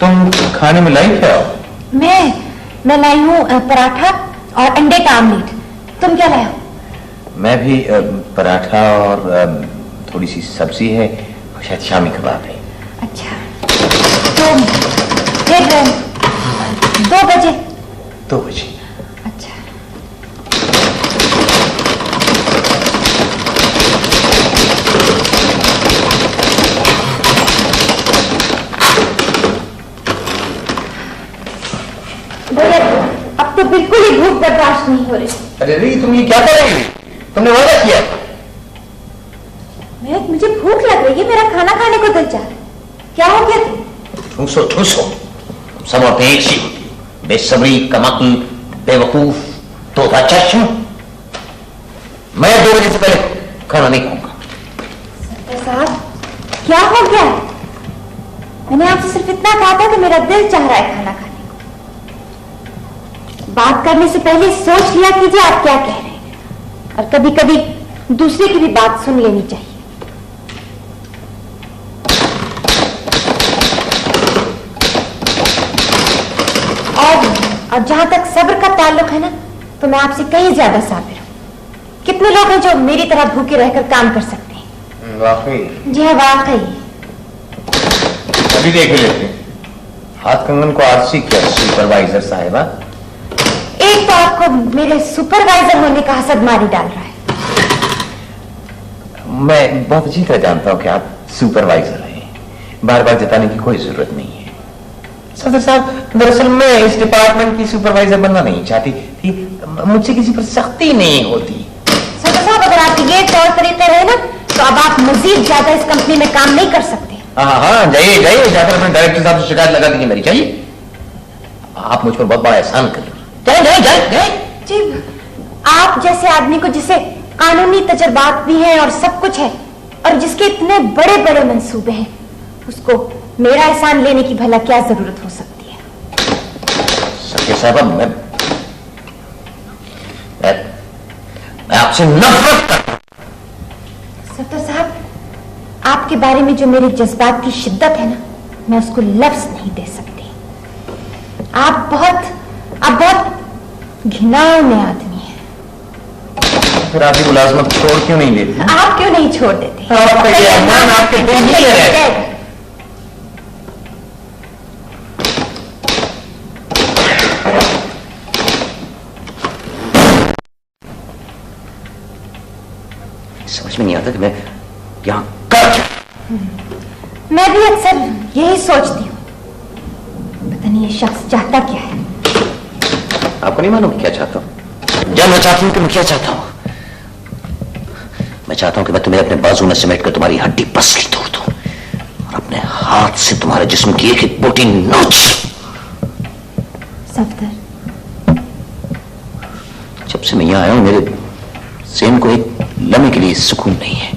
तुम खाने में लाई क्या हो? मैं लाई हूँ पराठा और अंडे का आमलेट। तुम क्या लाए हो? मैं भी पराठा और थोड़ी सी सब्जी है और शायद शामी कबाब है। अच्छा, तो फिर 2 बजे? 2 बजे। अच्छा, अब तो बिल्कुल ही भूख बर्दाश्त नहीं हो रही। अरे री, तुम ये क्या कर रही हो? तुमने वादा किया। मुझे भूख लग रही है, मेरा खाना खाने को दिल चाह रहा है। क्या हो गया तुम? ठूसो ठूसो, सब औरतें एक सी होती हो। बेसब्री, कमअक्ल, बेवकूफ, तोता चश्म। मैं 2 बजे से पहले खाना नहीं खाऊंगा। सत्तर साहब, क्या हो गया? मैंने आपसे सिर्फ इतना कहा था कि मेरा दिल चाह रहा है खाना खाने को। बात करने से पहले सोच लिया कीजिए आप क्या कह रहे हैं, और कभी कभी दूसरे की भी बात सुन लेनी चाहिए। और जहां तक सब्र का ताल्लुक है ना, तो मैं आपसे कहीं ज्यादा साबिर हूं। कितने लोग हैं जो मेरी तरह भूखे रहकर काम कर सकते हैं? वाकई? जी हाँ, वाकई। अभी देख लेते। हाथ कंगन को आरसी किया सुपरवाइजर साहिबा। एक तो आपको मेरे सुपरवाइजर होने का हसद मारी डाल रहा है। मैं बहुत अच्छी तरह जानता हूं कि आप सुपरवाइजर हैं। बार बार जताने की कोई जरूरत नहीं है। सदर साहब, दरअसल मैं इस डिपार्टमेंट की सुपरवाइजर बनना नहीं चाहती थी। मुझसे किसी पर सख्ती नहीं होती। सदर साहब, अगर आपके ये तौर तरीके रहे ना, तो अब आप मजीद ज्यादा इस कंपनी में काम नहीं कर सकते। हाँ, जाइए जाइए, जाकर अपने डायरेक्टर साहब से शिकायत लगा दीजिए मेरी। चाहिए, आप मुझ पर बहुत बड़ा एहसान कर रहे। जाइए। जी, आप जैसे आदमी को जिसे कानूनी तजर्बात भी हैं और सब कुछ है, और जिसके इतने बड़े बड़े मंसूबे हैं, उसको मेरा एहसान लेने की भला क्या जरूरत हो सकती है? सत्य साहब, मैं आपसे नफरत करता हूं। सफदर साहब, आपके बारे में जो मेरे जज्बात की शिद्दत है ना, मैं उसको लफ्ज नहीं दे सकती। आप बहुत घिनौने आदमी हैं। फिर आप ये मुलाजमत छोड़ क्यों नहीं देते? आप क्यों नहीं छोड़ देते? आपका ये अरमान आपके दिल में है। समझ में नहीं आता कि मैं यहां कर क्या? मैं भी अक्सर यही सोचती हूँ, पता नहीं ये शख्स चाहता क्या है। आपको नहीं मालूम क्या चाहता हूं? जब मैं चाहती हूं कि मैं क्या चाहता हूं, मैं चाहता हूं कि मैं तुम्हें अपने बाजू में समेट कर तुम्हारी हड्डी पसली तोड़ दूं और अपने हाथ से तुम्हारे जिस्म की एक एक बोटी नोच। सफदर, जब से मैं यहां आया हूं, मेरे ज़हन को एक लम्हे के लिए सुकून नहीं है।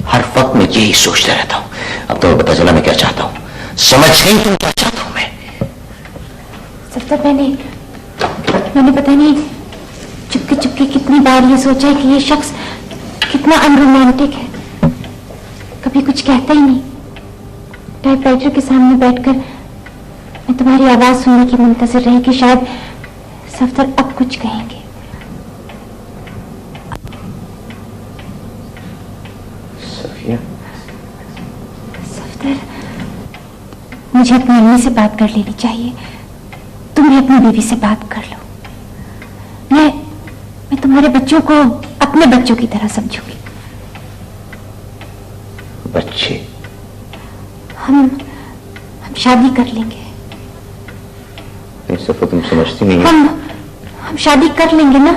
हर वक्त मैं यही सोचता रहता हूं। अब तो पता चला मैं क्या चाहता हूं। समझ गई तुम क्या चाहता हूं मैं? सफदर, मैंने पता नहीं चुपके चुपके कितनी बार ये सोचा है कि ये शख्स कितना अनरोमांटिक है। कभी कुछ कहता ही नहीं। टाइपराइटर के सामने बैठकर मैं तुम्हारी आवाज सुनने की मुंतजर रही कि शायद सफदर अब कुछ कहेंगे। सफदर, मुझे अपनी अम्मी से बात कर लेनी चाहिए। तुम भी अपनी बीवी से बात कर लो। मैं तुम्हारे बच्चों को अपने बच्चों की तरह समझूंगी। बच्चे? हम शादी कर लेंगे। इस दफा तुम समझती नहीं। हम शादी कर लेंगे ना?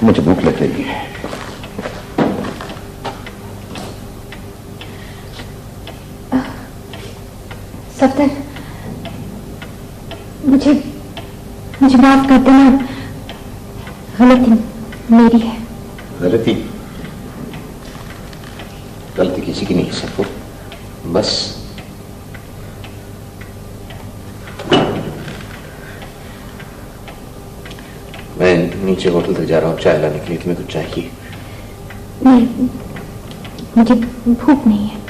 मुझे भूख लग रही है। सफदर, मुझे माफ कर देना। गलती मेरी है। गलती किसी की नहीं है सफर। बस मैं नीचे होटल तक जा रहा हूँ चाय लाने के लिए। तुम्हें कुछ चाहिए? नहीं, मुझे भूख नहीं है।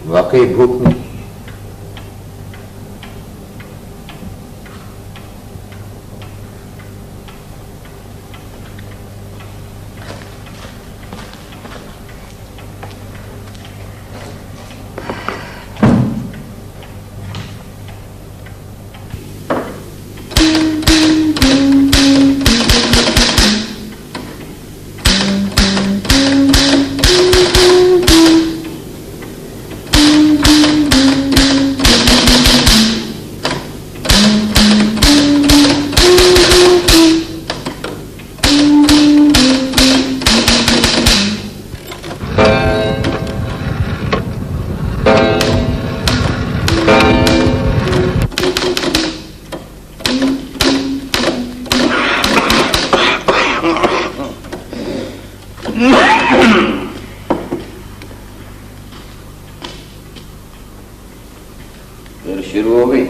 वाकई भूख नहीं। फिर शुरू हो गई।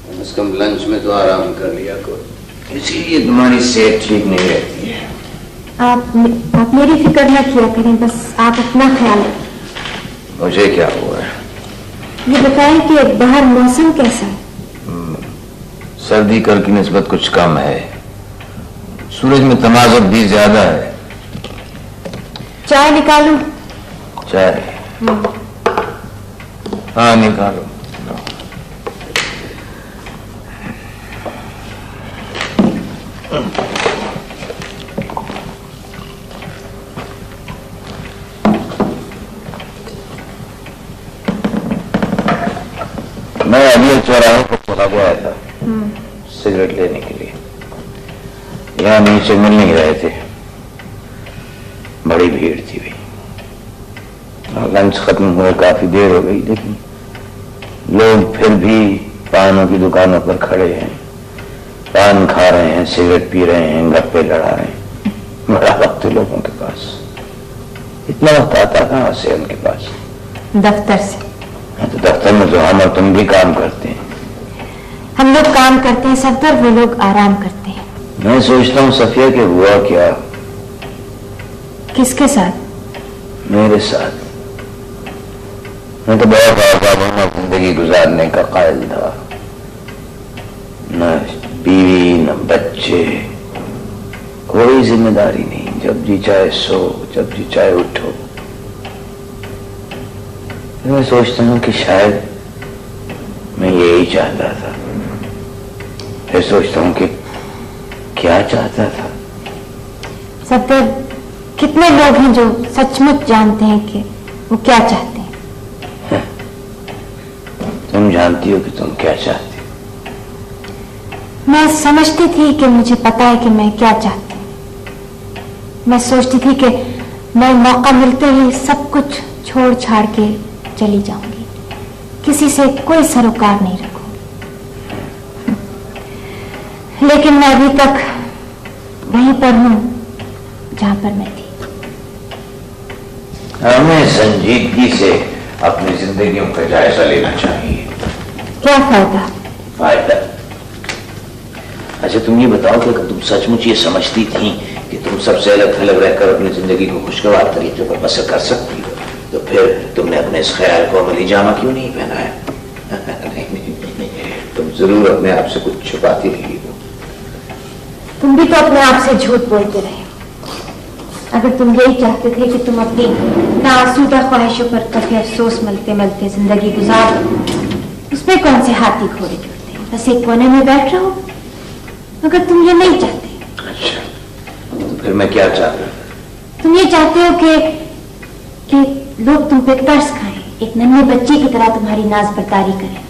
कम से कम लंच में तो आराम कर लिया करो। इसीलिए तुम्हारी सेहत ठीक नहीं रहती है। आप मेरी फिक्र न किया करें, बस आप अपना ख्याल रखें। मुझे क्या हुआ है? ये बताएं कि बाहर मौसम कैसा है? सर्दी कल की निस्बत कुछ कम है। सूरज में तमाज़ुक भी ज्यादा है। चाय निकालूं? चाय? हाँ निकालो। ये चौराहे पर चला गया था सिगरेट लेने के लिए। यहाँ नीचे मिल नहीं रहे थे, बड़ी भीड़ थी भाई। लंच खत्म हुए काफी देर हो गई, लेकिन लोग फिर भी पानों की दुकानों पर खड़े हैं, पान खा रहे हैं, सिगरेट पी रहे हैं, गप्पे लड़ा रहे हैं। बड़ा वक्त है लोगों के पास, इतना वक्त आता कहाँ से उनके पास? दफ्तर से। तो दफ्तर में तो हम और तुम भी काम करते हैं। हम लोग काम करते हैं सफदर, वो लोग आराम करते हैं। मैं सोचता हूँ सफिया के हुआ क्या? किसके साथ? मेरे साथ। मैं तो बहुत आजाद जिंदगी गुजारने का कायल था, न बीवी न बच्चे, कोई जिम्मेदारी नहीं। जब जी चाहे सो, जब जी चाहे उठो। मैं सोचता हूँ कि शायद मैं यही चाहता था। फिर सोचता हूँ कि क्या चाहता था। सफदर, कितने लोग हैं जो सचमुच जानते हैं कि वो क्या चाहते हैं? तुम जानती हो कि तुम क्या चाहती हो? मैं समझती थी कि मुझे पता है कि मैं क्या चाहती हूँ। मैं सोचती थी कि मैं मौका मिलते ही सब कुछ छोड़ छाड़ के चली जाऊंगी, किसी से कोई सरोकार नहीं रखूंगी। लेकिन मैं अभी तक वहीं पर हूं जहां पर मैं थी। हमें संजीदगी से अपनी जिंदगियों का जायजा लेना चाहिए। क्या फायदा? फायदा? अच्छा तुम ये बताओ कि अगर तुम सचमुच ये समझती थी कि तुम सबसे अलग थलग रहकर अपनी जिंदगी को खुशगवार तरीके पर बसर कर सकती हो, तो फिर तुमने अपने इस ख्याल को अमली जामा क्यों नहीं पहनाया? नहीं, तुम जरूर अपने आप से कुछ छुपाती रही हो। तुम भी तो अपने आप से झूठ बोलते रहे। अगर तुम यही चाहते थे कि तुम अपनी नाआसूदा ख्वाहिशों पर कभी अफसोस मलते मलते जिंदगी गुजार दो, उसमें कौन से हाथी घोड़े जुड़ते हैं? बस एक कोने में बैठ रहो। अगर तुम ये नहीं चाहते। अच्छा, तो फिर मैं क्या चाहता? तुम ये चाहते हो कि लोग तुम पे तरस खाएं, एक नन्हे बच्चे की तरह तुम्हारी नाज बरदारी करें।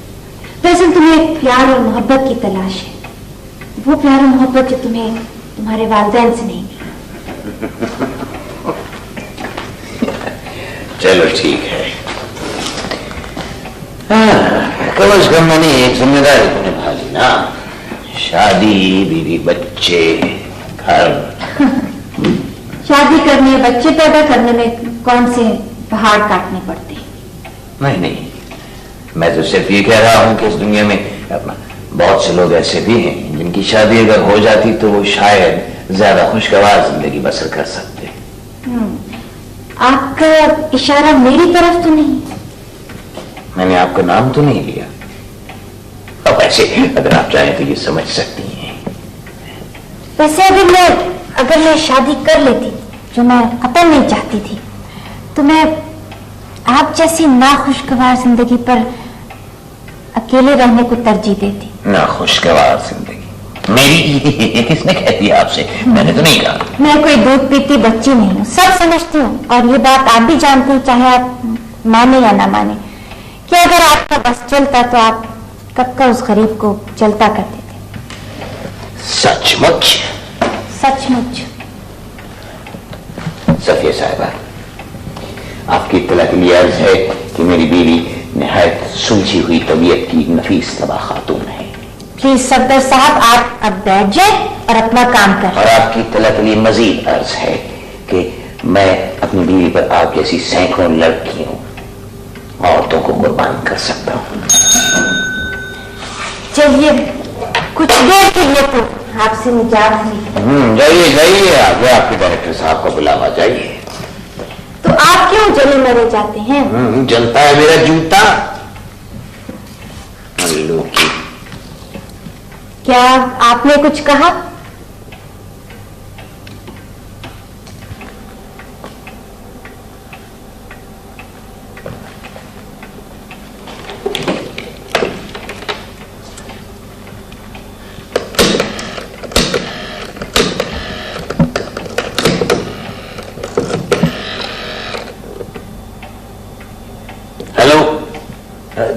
दरअसल तुम्हें प्यार और मोहब्बत की तलाश है, वो प्यार और मोहब्बत जो तुम्हें तुम्हारे वालिदैन से नहीं। चलो ठीक है, कम से कम मैंने एक जिम्मेदारी तो निभा ली ना। शादी, बीवी, बच्चे, घर। शादी करने, बच्चे पैदा करने में कौन से पहाड़ काटने पड़ते हैं? नहीं, मैं तो सिर्फ ये कह रहा हूं कि इस दुनिया में बहुत से लोग ऐसे भी हैं जिनकी शादी अगर हो जाती तो वो शायद ज्यादा खुशगवार जिंदगी बसर कर सकते हैं। आपका इशारा मेरी तरफ तो नहीं? मैंने आपका नाम तो नहीं लिया। अब ऐसे अगर आप चाहें तो ये समझ सकती हैं। वैसे अगर मैं शादी कर लेती, जो मैं कतई नहीं चाहती थी, तो मैं आप जैसी नाखुशगवार जिंदगी पर अकेले रहने को तरजीह देती। नाखुशगवार जिंदगी मेरी? किसने कह दिया आपसे? मैंने तो नहीं कहा। मैं कोई दूध पीती बच्ची नहीं हूँ, सब समझती हूँ। और ये बात आप भी जानते हैं, चाहे आप माने या ना माने, कि अगर आपका बस चलता तो आप कब का उस गरीब को चलता करते थे। सचमुच? सचमुच। सफिया साहिबा, आपकी इत्तला के लिए अर्ज है कि मेरी बीवी निहायत सुलझी हुई तबीयत की नफीस तबा खातून है। प्लीज सफदर साहब, आप अब बैठ जाए और अपना काम करें। और आपकी इत्तला के लिए मजीद अर्ज है कि मैं अपनी बीवी पर आप जैसी सैकड़ों लड़कियों, औरतों को कुर्बान कर सकता हूँ। चलिए, कुछ देर के लिए तो आपसे निजात हुई। जाइए आगे आपके डायरेक्टर साहब को बुलावा, जाइए। तो आप क्यों जले मरे जाते हैं? जलता है मेरा जूता। अल्लू की। क्या आपने कुछ कहा?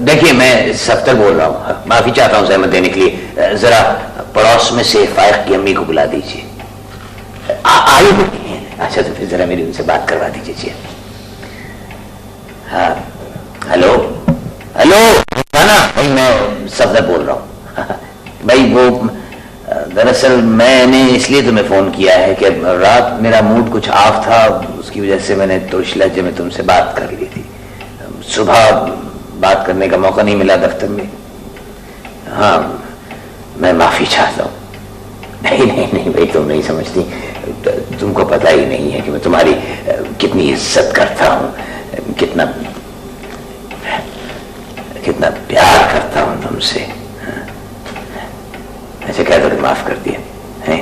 देखिए, मैं सफ्तर बोल रहा हूँ, माफी चाहता हूँ सहमत देने के लिए। जरा पड़ोस में से फाइक की अम्मी को बुला दीजिए। आई नहीं है? अच्छा, तो फिर जरा मेरी उनसे बात करवा दीजिए। हाँ, हेलो हेलो, ना भाई, मैं सफ्तर बोल रहा हूँ। भाई वो दरअसल मैंने इसलिए तुम्हें फोन किया है कि रात मेरा मूड कुछ ऑफ था, उसकी वजह से मैंने तुर्श लहजे में तुमसे बात कर ली थी। सुबह बात करने का मौका नहीं मिला दफ्तर में। हाँ, मैं माफी चाहता हूँ। नहीं नहीं नहीं भाई, तुम नहीं समझती, तुमको पता ही नहीं है कि मैं तुम्हारी कितनी इज्जत करता हूँ, कितना कितना प्यार करता हूँ तुमसे। ऐसे कह दो, माफ कर दिया है।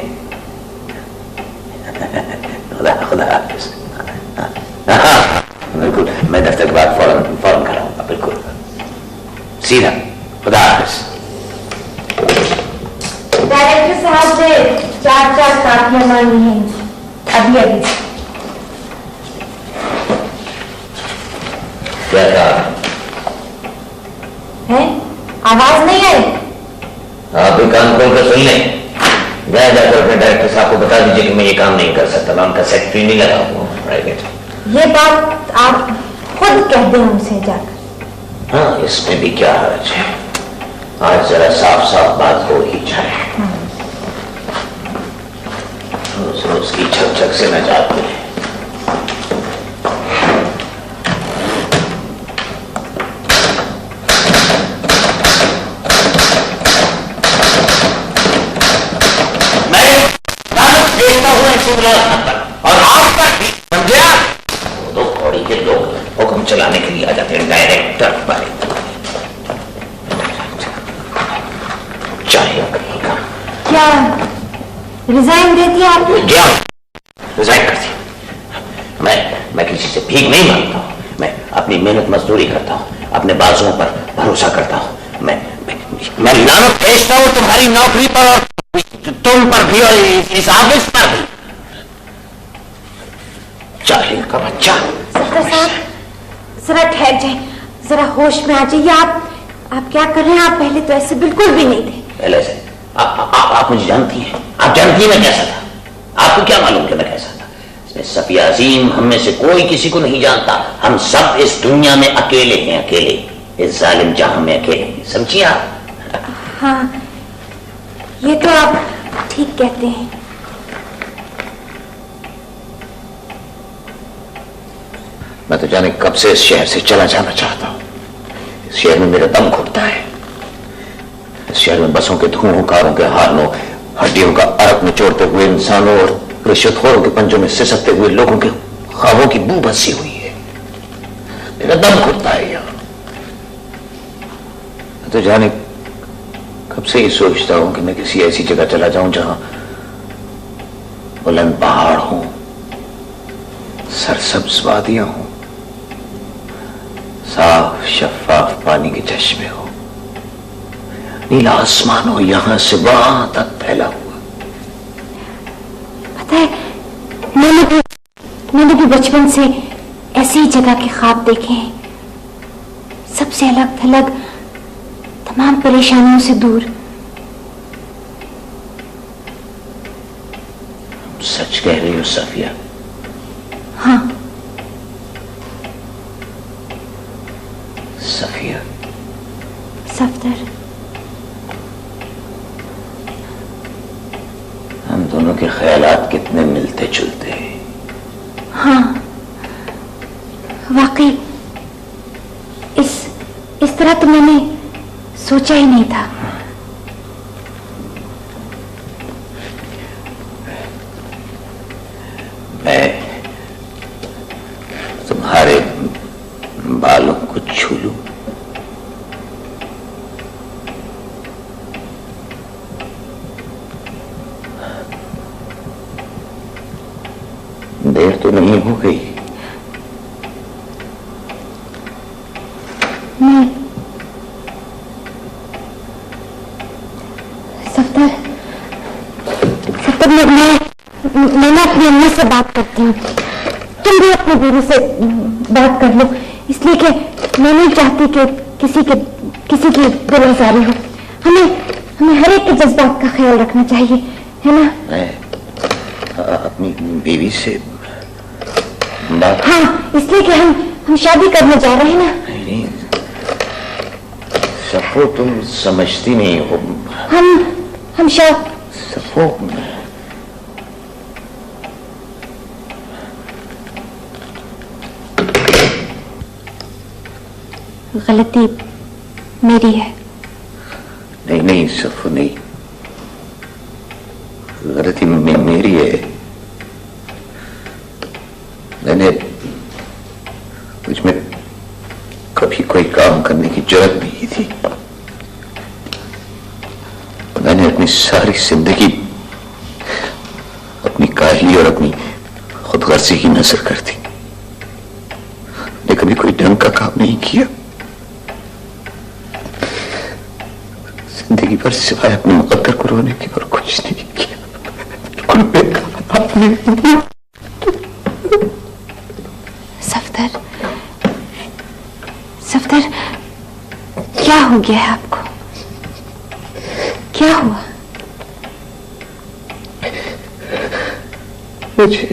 खुदा खुदा हाफिज। बिल्कुल, मैं दफ्तर के बाद फौरन कराऊंगा, बिल्कुल सीधा। खुदा हाफिज। डायरेक्टर साहब से 4 कापियां मांगी हैं अभी अभी। क्या कहा है? आवाज नहीं आई? आप भी कान खोल कर सुन लें। जाकर अपने डायरेक्टर साहब को बता दीजिए कि मैं ये काम नहीं कर सकता, मैं उनका सेक्रेटरी नहीं लगा हूँ प्राइवेट। ये बात आप खुद कह दें उनसे जाकर। हाँ, इसमें भी क्या हर्ज है, आज जरा साफ साफ बात हो ही जाए। रोज रोज की छक छक से न जाती है। और आपका समझे, आप दो कौड़ी के लोग हुक्म चलाने के लिए आ जाते हैं डायरेक्टर पर। चाहे क्या रिजाइन दे दिया आपने? रिजाइन कर दिया। मैं किसी से भीख नहीं मांगता हूँ, मैं अपनी मेहनत मजदूरी करता हूँ, अपने बाजुओं पर भरोसा करता हूँ। मैं लानत भेजता हूँ तुम्हारी नौकरी पर और तुम पर भी और इस ऑफिस पर भी। जाहिल का बच्चा। सफ्तर साहब, जरा ठहर जाए, जरा होश में आ जाइए। आप क्या कर रहे हैं? आप पहले तो ऐसे बिल्कुल भी नहीं थे। पहले से आप मुझे जानती हैं, आप जानती हैं मैं कैसा था। आपको क्या मालूम कि मैं कैसा था? इसमें सफिया अजीम, हम में से कोई किसी को नहीं जानता। हम सब इस दुनिया में अकेले हैं, अकेले, इस जालिम जहां में अकेले हैं। समझिए आप? हाँ, ये तो आप ठीक कहते हैं। मैं तो जाने कब से इस शहर से चला जाना चाहता हूं। इस शहर में मेरा दम घुटता है। इस शहर में बसों के धुओं, कारों के हार्नों, हड्डियों का अरक निचोड़ते हुए इंसानों और रिश्वतखोरों के पंजों में सिसकते हुए लोगों के ख्वाबों की बू बसी हुई है। मेरा दम घुटता है यहां। मैं तो जाने कब से ही सोचता हूं कि मैं किसी ऐसी जगह चला जाऊं जहां बुलंद पहाड़ हो, सरसब्ज वादियां हो, साफ शफाफ पानी के चश्मे हो, नीला आसमान हो, यहां से वहां तक फैला हुआ। पता है, मैंने भी बचपन से ऐसी ही जगह के ख्वाब देखे हैं, सबसे अलग थलग, तमाम परेशानियों से दूर। सच कह रही हो सफिया? हाँ सफिया। सफ्तर, हम दोनों के ख्यालात कितने मिलते जुलते हैं। हाँ वाकई, इस तरह तो मैंने सोचा ही नहीं था। मैं तुम्हारे बालों को छू लूं? देर तो नहीं हो गई? नहीं सफ्तर, मैं ना अपनी अम्मा से बात करती हूँ। तुम भी अपने गुरु से बात कर लो, इसलिए कि मैं नहीं चाहती किसी की दिलआज़ारी हो। हमें हर एक के जज्बात का ख्याल रखना चाहिए, है ना? मैं अपनी बीवी से हाँ, इसलिए कि हम शादी करने जा रहे हैं ना। नहीं सफो, तुम समझती नहीं हो। हम सफो, गलती मेरी है। नहीं सफो, नहीं, गलती मेरी है। मैंने मुझमें कभी कोई काम करने की जरूरत नहीं थी। मैंने अपनी सारी जिंदगी अपनी काहली और अपनी खुदगर्जी की नजर कर दी। मैंने कभी कोई ढंग का काम नहीं किया। जिंदगी भर सिवाय अपने मुकद्दर को रोने के और कुछ नहीं किया। सफदर, क्या हो गया है आपको? क्या हुआ? मुझे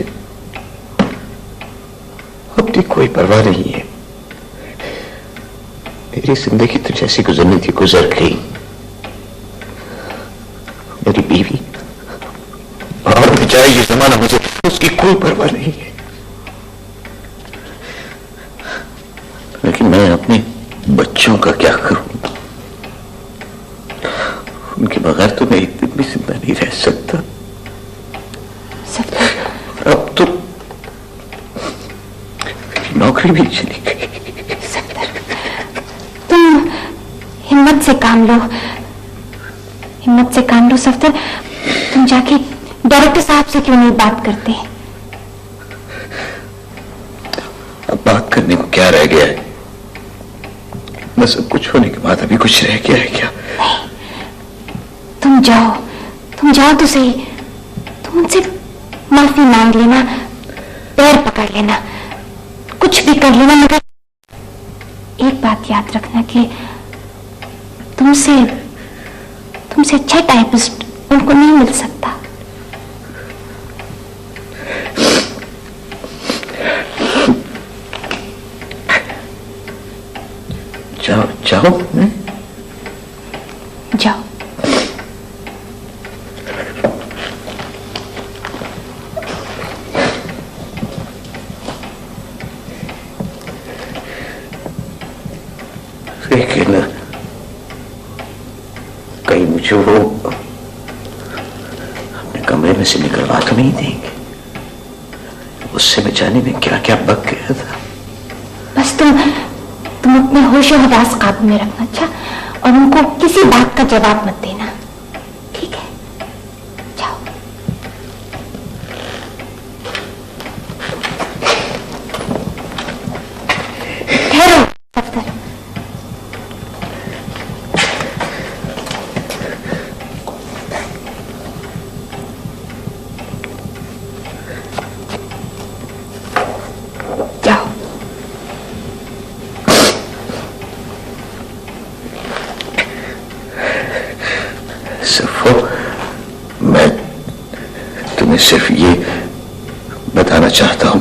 अपनी कोई परवाह नहीं है। मेरी जिंदगी तो जैसी गुजरनी थी गुजर गई। मेरी बीवी और बेचारी ये जमाना, मुझे उसकी कोई परवाह नहीं है। लेकिन मैं अपने बच्चों का क्या करूं? उनके बगैर तो मैं एक दिन भी जिंदा नहीं रह सकता। अब तो मेरी नौकरी भी चली गई। तुम हिम्मत से काम लो, सफदर। तुम जाके डायरेक्टर साहब से क्यों नहीं बात करते? अब बात करने को क्या रह गया है? बस सब कुछ होने के बाद अभी कुछ रह गया है क्या? नहीं, तुम जाओ तो सही। तुम उनसे माफी मांग लेना, पैर पकड़ लेना, कुछ भी कर लेना, मगर एक बात याद रखना कि तुमसे अच्छा टाइपिस्ट उनको नहीं मिल सकता। जाओ। जाओ। लेकिन कहीं मुझे वो अपने कमरे में से निकलवा तो नहीं देंगे? उससे बचाने में क्या क्या बक गया था। बस तुम अपने होश और हवास काबू में रखना, अच्छा? और उनको किसी बात का जवाब मत देना, ठीक है? जाओ। ठहरो सफदर। जाओ। सफो, मैं तुम्हें सिर्फ ये बताना चाहता हूं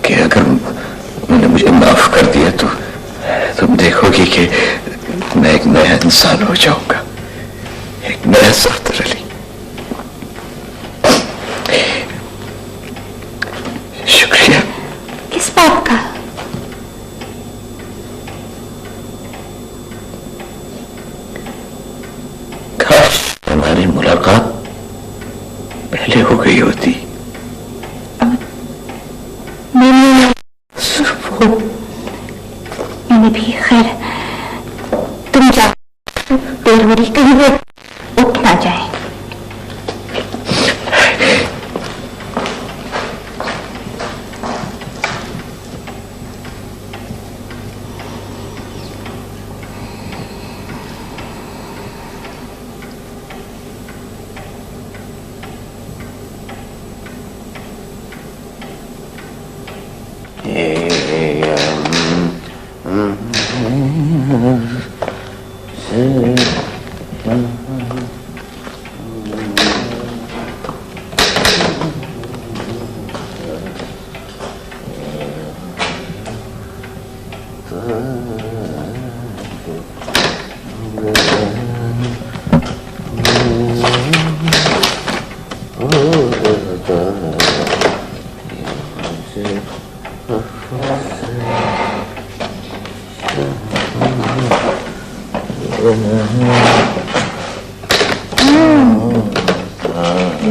कि अगर उन्होंने मुझे माफ कर दिया तो तुम देखोगी कि मैं एक नया इंसान हो जाऊंगा, एक नया सफदर अली। शुक्रिया। किस बात का? काश हमारी मुलाकात पहले हो गई होती। मैंने भी, खैर तुम जाओ, देर हो रही, कहीं वो उठ ना जाए।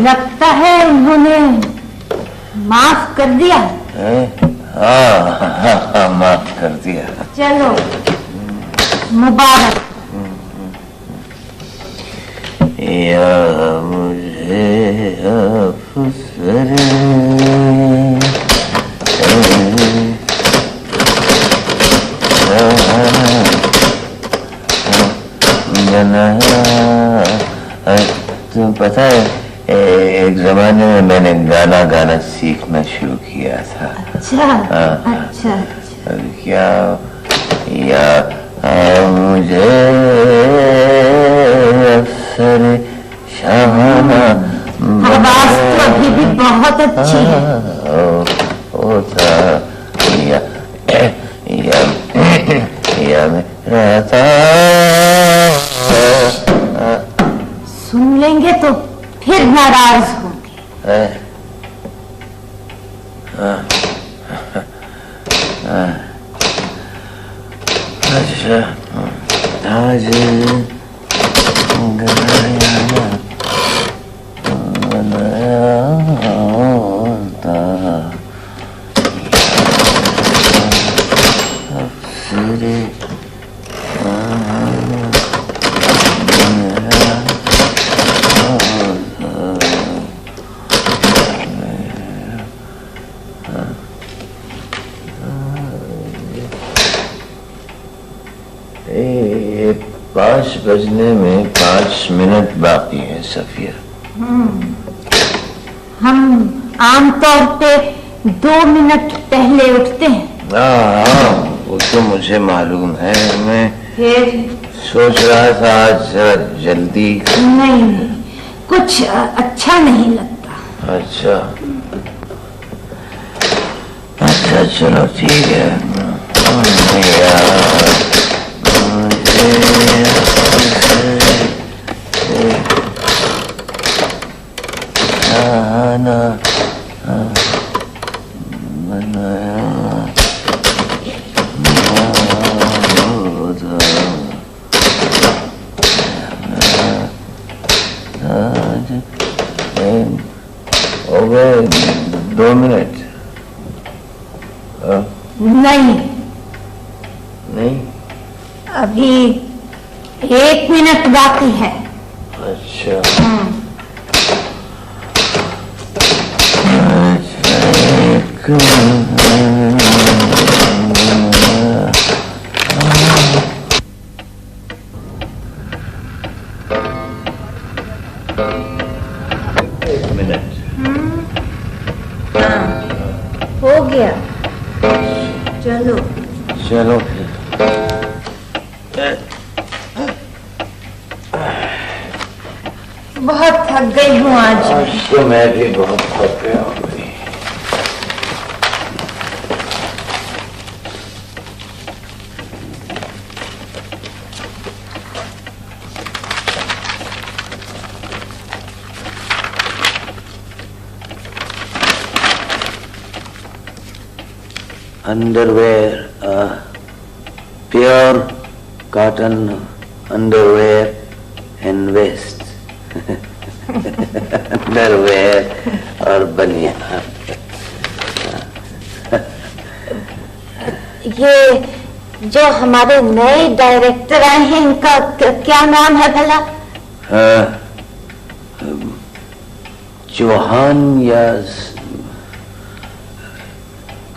लगता है उन्होंने माफ कर दिया। हाँ, माफ कर दिया। चलो मुबारक। या मुझे अफसर तुम पता है, एक जमाने में मैंने गाना सीखना शुरू किया था। अच्छा अच्छा अच्छा। क्या या मुझे अफसर शाहाना आवाज तो अभी भी बहुत अच्छी है। होता या मेरा था। सुन लेंगे तो फिर नाराज होंगे। अच्छा, आज ये 5 बजने में 5 मिनट बाकी है सफिया। हम आमतौर पे 2 मिनट पहले उठते हैं। हाँ, वो तो मुझे मालूम है। मैं फिर सोच रहा था आज जरा जल्दी। नहीं, कुछ अच्छा नहीं लगता। अच्छा अच्छा, चलो ठीक है। हो गए 2 मिनट? नहीं, नहीं, अभी 1 मिनट बाकी है। अच्छा हो गया। चलो चलो बहुत थक गई हूँ आज। तो मैं भी बहुत थक गया हूँ। Underwear, pure cotton underwear and vest. Underwear और बनियान। ये जो हमारे नए डायरेक्टर आए हैं, इनका क्या नाम है भला? चौहान या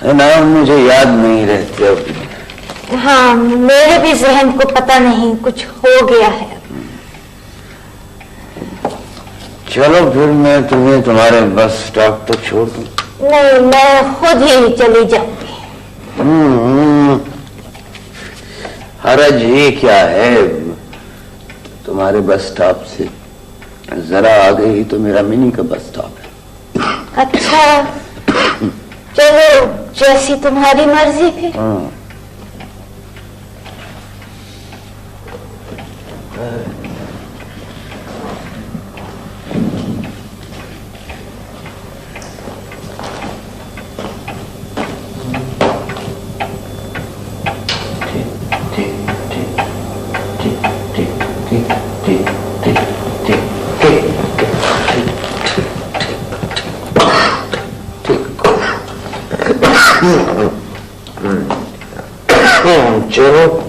नाम मुझे याद नहीं रहते अभी। हाँ, मेरे भी जहन को पता नहीं, कुछ हो गया है। चलो फिर मैं तुम्हें तुम्हारे बस स्टॉप तक छोड़ दूं। नहीं, मैं खुद ही चली जाऊंगी। हरज ही क्या है, तुम्हारे बस स्टॉप से जरा आगे ही तो मेरा मिनी का बस स्टॉप है। अच्छा, चलो जैसी तुम्हारी मर्जी फिर। हाँ। चलो